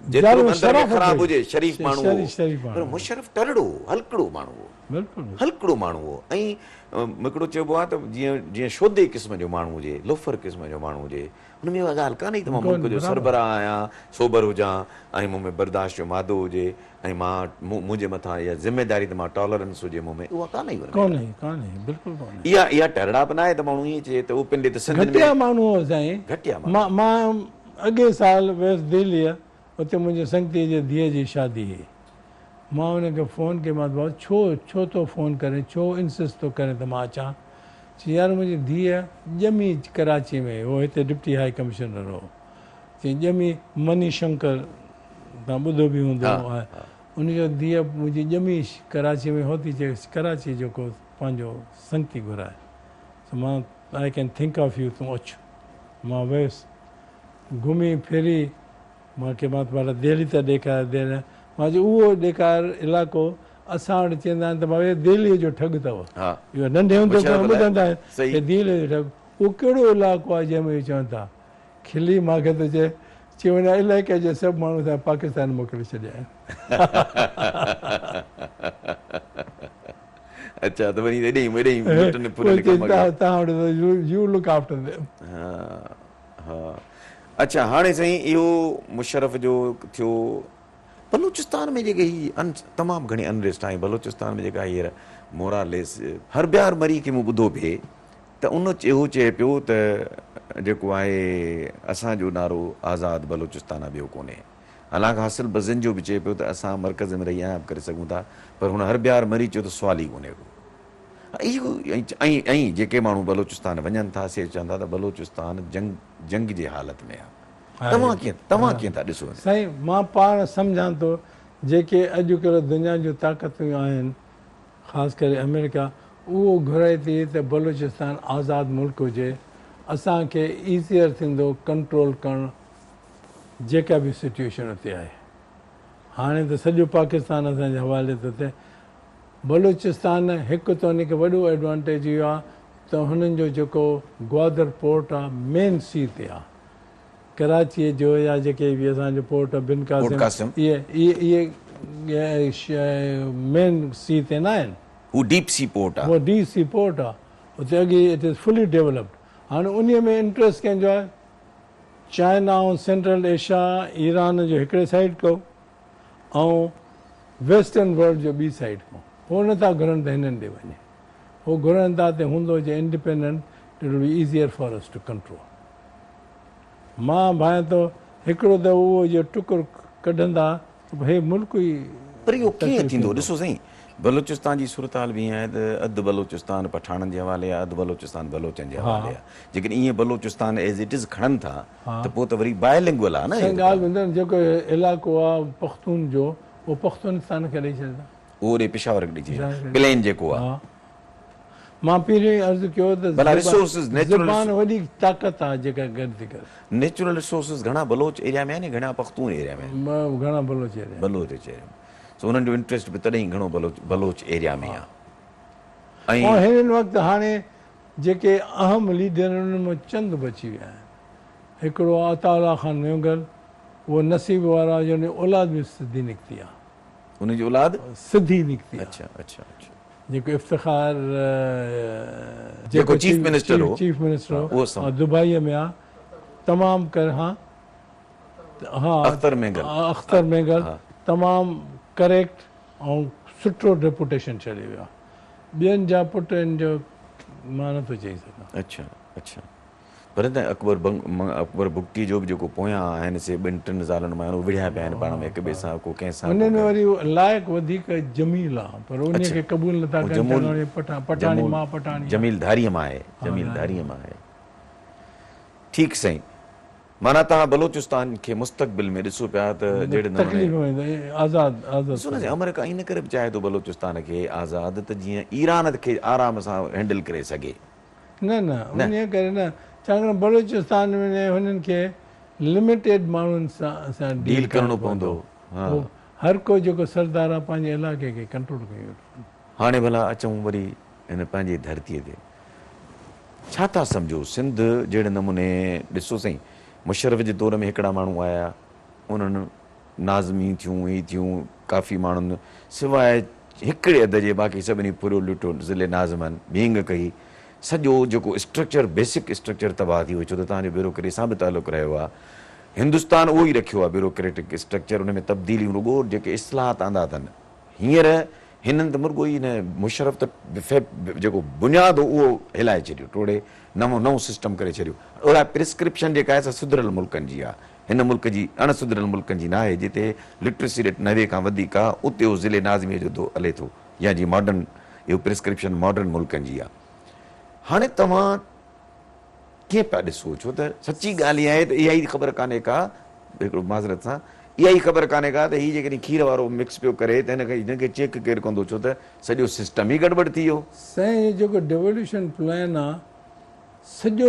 ज़ियाउल जेतिरो में अंदर में शराफ़त ख़राब हुई, हुजे, शरीफ़ माण्हू हो, शरीफ़ पर माण्हू, मुशर्रफ तरड़ो हलकड़ो माण्हू हो, बिल्कुलु हलकड़ो माण्हू हो। ऐं हिकिड़ो चइबो आहे त जीअं शोदे क़िस्म जो माण्हू हुजे, लोफर क़िस्म जो माण्हू हुजे, हुन में उहा ॻाल्हि कान्हे त मां मुल्क जो सरबराह आहियां, सोबर हुजां, ऐं मूं में बर्दाश्त जो मादो हुजे, ऐं मुंहिंजे मथां इहा ज़िमेदारी त मां टॉलरेंस हुजे मूं में, उहा कान्हे। कोन्हे बिल्कुलु कोन्हे। इहा टरड़ा बि न आहे त माण्हू ईअं चए त उहो पिंडे त घटिया माण्हू हो साईं, घटिया मां अॻे साल वियुसि दिल्लीअ, उते मुंहिंजे संगतीअ जे धीअ जी शादी हुई। मां हुनखे फ़ोन कयो, मां भाउ छो थो फ़ोन करे, छो इंसिस्ट थो करे त मां अचां? चई यार मुंहिंजी धीअ ॼमी कराची में, उहो हिते डिप्टी हाई कमिश्नर हो। चई ॼमी मनी शंकर, तव्हां ॿुधो बि हूंदो आहे, उनजो धीअ मुंहिंजी ॼमी कराची में हो थी चए कराची जेको पंहिंजो संगती घुराए। मां I can think of U, तूं अचु। मां वियुसि, घुमी फिरी, मूंखे मां दिल्ली त ॾेखार, मां चयो उहो ॾेखार इलाइक़ो असां वटि चवंदा आहिनि त मां दिल्लीअ जो ठग अथव, इहो नंढे हूंदे ॿुधंदा आहिनि दिल्लीअ जो ठग। उहो कहिड़ो इलाइक़ो आहे जंहिंमें चवनि था? खिली मूंखे त चए हुन इलाइक़े जे सभु माण्हू असां पाकिस्तान मोकिले छॾिया आहिनि। अच्छा, त वरी तव्हां वटि यू लुक आफ्टर देम। हा, अच्छा हाणे साईं इहो मुशर्रफ जो थियो। बलूचिस्तान में जेके हीअ तमामु घणी अनरेस्ट आई, बलूचिस्तान में जेका हींअर मोरालेस हरब्यार मरी खे मूं ॿुधो पिए त उहो चए पियो त जेको आहे असांजो नारो आज़ादु बलूचिस्तान ॿियो कोन्हे। हालांकि हासिल बज़िन जो बि चए पियो त असां मर्कज़ में रही आहियां करे सघूं था, पर हुन हरब्यार मरी चयो त सुवाल ई कोन्हे को। इहो ऐं जेके माण्हू बलूचिस्तान वञनि था से चवनि था त बलूचिस्तान जंग जी हालत में आहे। तव्हां कीअं था ॾिसो? साईं मां पाण सम्झां थो, जेके अॼुकल्ह दुनिया जूं ताक़तूं आहिनि, ख़ासि करे अमेरिका, उहो घुराए थी त बलूचिस्तान आज़ादु मुल्क हुजे, असांखे ईज़ियर थींदो कंट्रोल करणु जेका बि सिचुएशन हुते आहे। हाणे त सॼो पाकिस्तान असांजे हवाले थो थिए। बलूचिस्तान हिकु त हुनखे वॾो एडवांटेज इहो आहे त हुननि जो जेको ग्वादर पोर्ट आहे मेन सी ते आहे, कराचीअ जो या जेके बि असांजो पोर्ट आहे बिन कासिम, इहे मेन सी ते न आहिनि, हू डीप सी पोर्ट आहे, उहो डीप सी पोर्ट आहे हुते। अॻे इट इज़ फुली डेवलप्ड। हाणे उन में इंट्रस्ट कंहिंजो आहे? चाइना ऐं सेंट्रल एशिया ईरान जो हिकिड़े साइड को, ऐं वेस्टर्न वर्ल्ड जो ॿी साइड को। हो नथा घुरनि त हिननि ॾे वञे, हो घुरनि था त हूंदो हुजे independent, it will be easier for us to control. मां भाए थो हिकिड़ो दफ़ो उहो इहो टुकुर कढंदा त हे मुल्क ई। पर इहो कीअं थींदो? ॾिसो साईं, बलूचिस्तान जी सूरत हाल बि आहे त अधु बलूचिस्तान पठाणनि जे हवाले आहे, अधु बलूचिस्तान बलोचनि जे हवाले आहे। जेकॾहिं ईअं बलूचिस्तान एज़ इट इज़ खणनि था त पोइ त वरी बायलिंगुअल आहे न। साईं ॻाल्हि ॿुधो, जेको इलाइक़ो आहे पख्तून जो, उहो पख्तूनिस्तान खे ॾेई छॾींदा, उहो ॾे पेशावर खे ॾेई छॾींदा, प्लेन जेको आहे। हा, मां पहिरीं अर्ज़ु कयो त भला रिसोर्सिस ज़बान वॾी ताक़त आहे जेका गॾु थी करे। नेचुरल रिसोर्सिस घणा बलोच एरिया में आहिनि, घणा पख्तून एरिया में आहिनि, घणा बलोच एरिया, बलोच एरिया में। सो उन्हनि जो इंट्रस्ट बि तॾहिं घणो बलोच एरिया में आहे। ऐं हिन वक़्तु हाणे जेके अहम लीडर उन्हनि मां चंद बची विया आहिनि। हिकिड़ो अताउल्ला ख़ान मेंगल, उहो नसीब वारा जो औलाद बि सिधी निकिती आहे, उनजी औलाद सिधी निकिती आहे। अच्छा अच्छा अच्छा। जेको इफ़्तिखार जेको चीफ मिनिस्टर हो, चीफ मिनिस्टर उहो हो दुबईअ में आहे, तमामु करे। हा हा, अख्तर मेंगल, अख्तर मेंगल तमामु करेक्ट ऐं सुठो रेपुटेशन छॾे वियो आहे। ॿियनि जा पुट आहिनि जो मां नथो चई सघां। अच्छा अच्छा। पर त अकबर बुक्टी जो बि जेको पोयां आहिनि से 2-3 सालनि में विढ़िया पिया आहिनि पाण में हिक ॿिए सां, को कंहिंसां। उन में वरी लाइक़ु वधीक जमील आहे, पर उन खे क़बूल नथा कनि। पठाणी मां पठाणी, जमील धारीअ मां आहे, जमील धारीअ मां आहे। ठीकु साईं, माना तव्हां बलोचिस्तान खे मुस्तक़बिल में ॾिसो पिया त जहिड़े नमूने आज़ादु अमेरिका इन करे बि चाहे थो बलोचिस्तान खे आज़ादु, त जीअं ईरान खे आराम सां हैंडल करे सघे। न उन करे न, छाकाणि बलोचिस्तान में हुननि खे लिमिटेड माण्हुनि सां डील करिणो पवंदो। हर को जेको सरदार आहे पंहिंजे इलाइक़े खे कंट्रोल कयो। हाणे भला अचूं वरी हिन पंहिंजी धरतीअ ते, छा था सम्झो सिंध जहिड़े नमूने? ॾिसो साईं, मुशर्रफ जे दौर में हिकिड़ा माण्हू आया, उन्हनि नाज़मी थियूं ही थियूं, काफ़ी माण्हुनि सवाइ हिकिड़े अध जे बाक़ी सभिनी पूरो लुटो ज़िले नाज़मनि भींग कई, सॼो जेको स्ट्रक्चर बेसिक स्ट्रक्चर तबाह थी वियो। छो त तव्हांजो ब्यूरोक्रेसी सां बि तालुक़ु रहियो आहे। हिंदुस्तान उहो ई रखियो आहे ब्यूरोक्रेटिक स्ट्रक्चर, उन में तब्दीलियूं रुॻो जेके इस्लाहात आंदा अथनि। हींअर हिननि त मुर्गो ई न, मुशर्रफ त जेको बुनियादु हो उहो हिलाए छॾियो, टोड़े नओं सिस्टम करे छॾियो। उहा प्रिस्क्रिप्शन जेका आहे सुधरियल मुल्कनि जी आहे, हिन मुल्क जी अणसुधरियल मुल्कनि जी न आहे। जिते लिटरेसी रेट 90 खां वधीक आहे, उते उहो ज़िले नाज़मीअ जो दो हले थो, या जी मॉडर्न इहो प्रिस्क्रिप्शन मॉडर्न मुल्कनि जी आहे। हाणे तव्हां कीअं पिया ॾिसो? छो त सची ॻाल्हि इहा आहे त इहा ई ख़बर कान्हे का, हिकिड़ो माज़रत सां इहा ई ख़बर कान्हे का त हीअ जेकॾहिं खीर वारो मिक्स पियो करे त हिनखे चेक केरु कंदो? छो त सॼो सिस्टम ई गड़बड़ थी वियो। साईं जेको डेवोल्यूशन प्लान आहे, सॼो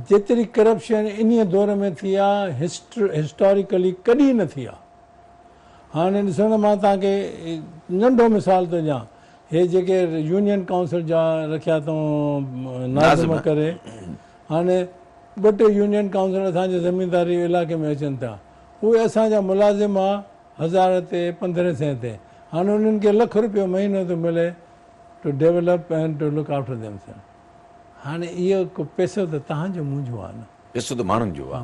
जेतिरी करप्शन इन्हीअ दौर में थी आहे, हिस्टोरिकली कॾहिं न थी आहे। हाणे ॾिसो न, मां तव्हांखे नंढो मिसाल थो ॾियां। हे जेके यूनियन काउंसिल जा रखिया अथऊं नाज़िम करे, हाणे 2-3 यूनियन काउंसिल असांजे ज़मीनदारी इलाइक़े में अचनि था, उहे असांजा मुलाज़िम आहे 1000 ते 1500 ते। हाणे उन्हनि खे ₹1,00,000 महीनो थो मिले to develop and to look after themselves. हाणे इहो को पैसो त तव्हांजो मुंहिंजो आहे न, पैसो त माण्हुनि जो आहे,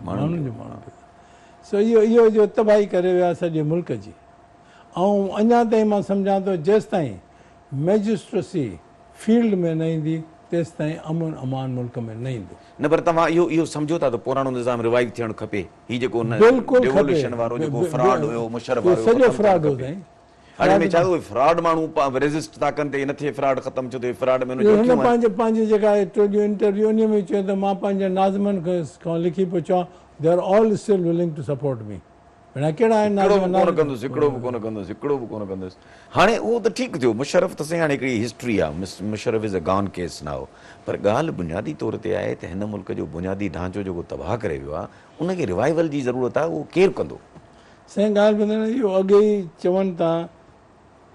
माण्हुनि जो। सो इहो जो तबाही करे वियो आहे सॼे मुल्क जी। ऐं अञा ताईं मां सम्झां थो, जेसि ताईं मैजिस्ट्रेसी फील्ड में न ईंदी तेसि ताईं अमन अमान मुल्क में न ईंदो। न पर तव्हां इहो सम्झो था त पुराणो निज़ाम रिवाइव थियणु खपे? हीउ जेको डेवोल्यूशन वारो जेको फ्रॉड हुयो, मुशर्रफ वारो, सॼो फ्रॉड हो साईं। हाणे में छा फ्रॉड माण्हू रेजिस्ट था कनि त नथे फ्रॉड ख़तमु छो थिए? फ्रॉड में पंहिंजे जेका इंटरव्यू उन में चयो त मां पंहिंजे नाज़मनि खां लिखी पियो चवां, they are all still willing to support me. कहिड़ा आहिनि? हिकिड़ो बि कोन कंदुसि। हाणे उहो त ठीकु थियो, मुशर्रफ त साईं हाणे हिकिड़ी हिस्ट्री आहे, Musharraf is a gone case now. पर ॻाल्हि बुनियादी तौर ते आहे त हिन मुल्क जो बुनियादी ढांचो जेको तबाह करे वियो आहे, उनखे रिवाइवल जी ज़रूरत आहे। उहो केरु कंदो? साईं ॻाल्हि ॿुधाइण इहो अॻे ई चवनि था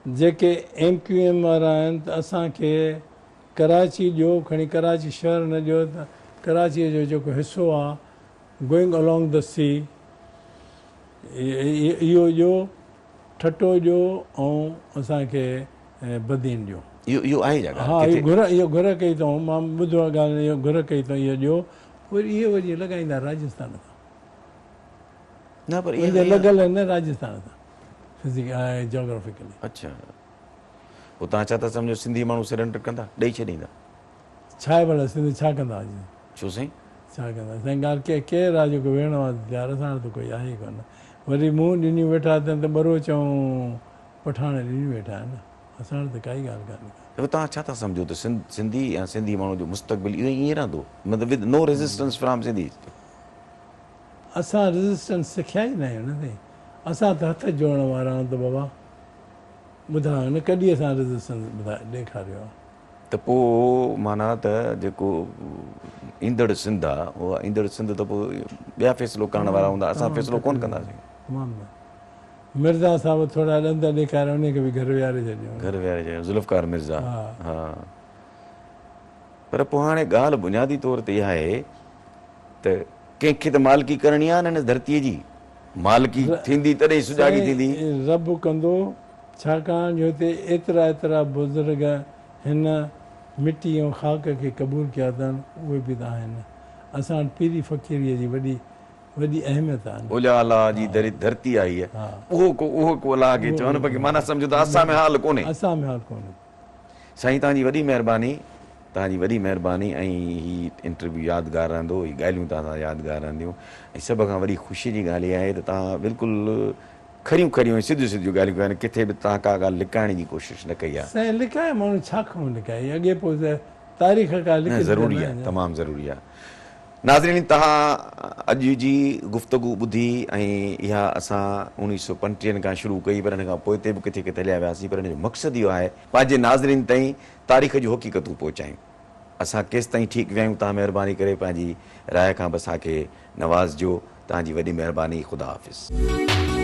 जेके MQM वारा आहिनि त असांखे कराची ॾियो, खणी कराची शहर न ॾियो त कराचीअ जो जेको हिसो आहे गोइंग अलोंग द सी, इहो ॾियो, ठटो ॾियो ऐं असांखे बदीन ॾियो। इहो आहे जॻह? हा, इहो घुर कई अथऊं, मां ॿुधो आहे ॻाल्हि, इहो घुर कई अथऊं, इहो ॾियो। वरी इहे वरी लॻाईंदा राजस्थान सां, न पर इहे लॻल आहिनि न राजस्थान सां जोग्राफिकली। अच्छा, पोइ तव्हां छा था सम्झो सिंधी माण्हू सरेंडर कंदा, ॾेई छॾींदा? छा आहे भला सिंधी छा कंदा? छो साईं छा कंदा? साईं ॻाल्हि केरु आहे जेको वेहणो आहे? यार असां वटि त कोई आहे ई कोन। वरी मुंहुं ॾिनियूं वेठा अथनि त ॿरो चऊं पठाण ॾिनी वेठा आहिनि असां वटि त काई ॻाल्हि कान्हे त तव्हां छा था सम्झो त सिंधी या सिंधी माण्हू जो मुस्तक़बिल इहो ईअं रहंदो मतिलबु with no resistance from Sindhi? असां रेज़िस्टेंस सिखिया ई न आहियूं न साईं असां त हथ जोड़ण वारा आहियूं त बाबा ॿुधायो न कॾहिं असां रेज़िस्टेंस ॾेखारियो आहे त पोइ माना त जेको ईंदड़ सिंध आहे उहा ईंदड़ सिंध त पोइ ॿिया फ़ैसिलो करण वारा हूंदा असां फ़ैसिलो कोन कंदासीं तमामु मिर्ज़ा साहिब थोरा ॾंद ॾेखारे उनखे बि घर विहारे छॾियो घर विहारे चयो ज़ुल्फ़कार मिर्ज़ा हा हा पर पोइ हाणे ॻाल्हि बुनियादी तौर ते इहा आहे त कंहिंखे त मालिकी करणी आहे न हिन धरतीअ जी मालिकी थींदी तॾहिं सुजाॻी थींदी रब कंदो छाकाणि जो हिते एतिरा बुज़ुर्ग हिन मिटी ऐं ख़ाक खे क़बूल कया अथनि उहे बि त आहिनि असां वटि पीरी फ़क़ीरीअ जी वॾी अहमियत आहे ओला अलाह जी धरती आई आहे हा उहो को अलाह खे चवनि पिया की माना सम्झो त असां में हाल कोन्हे असां में हाल कोन्हे साईं तव्हांजी वॾी महिरबानी ऐं हीउ इंटरव्यू यादगारु रहंदो हीअ ॻाल्हियूं तव्हां सां यादगारु रहंदियूं ऐं सभ खां वॾी ख़ुशी जी ॻाल्हि इहा आहे त तव्हां बिल्कुलु खरियूं ऐं सिधियूं ॻाल्हियूं कयूं किथे बि तव्हां का ॻाल्हि लिकाइण जी कोशिशि न कई आहे साईं लिकाए माण्हू छा खां लिकाए अॻे पोइ त तारीख़ खां लिखी ज़रूरी आहे तमामु ज़रूरी आहे नाज़रीन तव्हां अॼु जी गुफ़्तगू ॿुधी ऐं इहा असां 1935 खां शुरू कई पर हिन खां पोइ ते बि किथे किथे हलिया वियासीं पर हिन जो मक़सदु इहो आहे पंहिंजे नाज़रीन ताईं तारीख़ जूं हक़ीक़तूं पहुचायूं असां केसि ताईं ठीकु विया आहियूं तव्हां महिरबानी करे पंहिंजी राय खां बि असांखे नवाज़िजो तव्हांजी वॾी महिरबानी ख़ुदा हाफ़िज़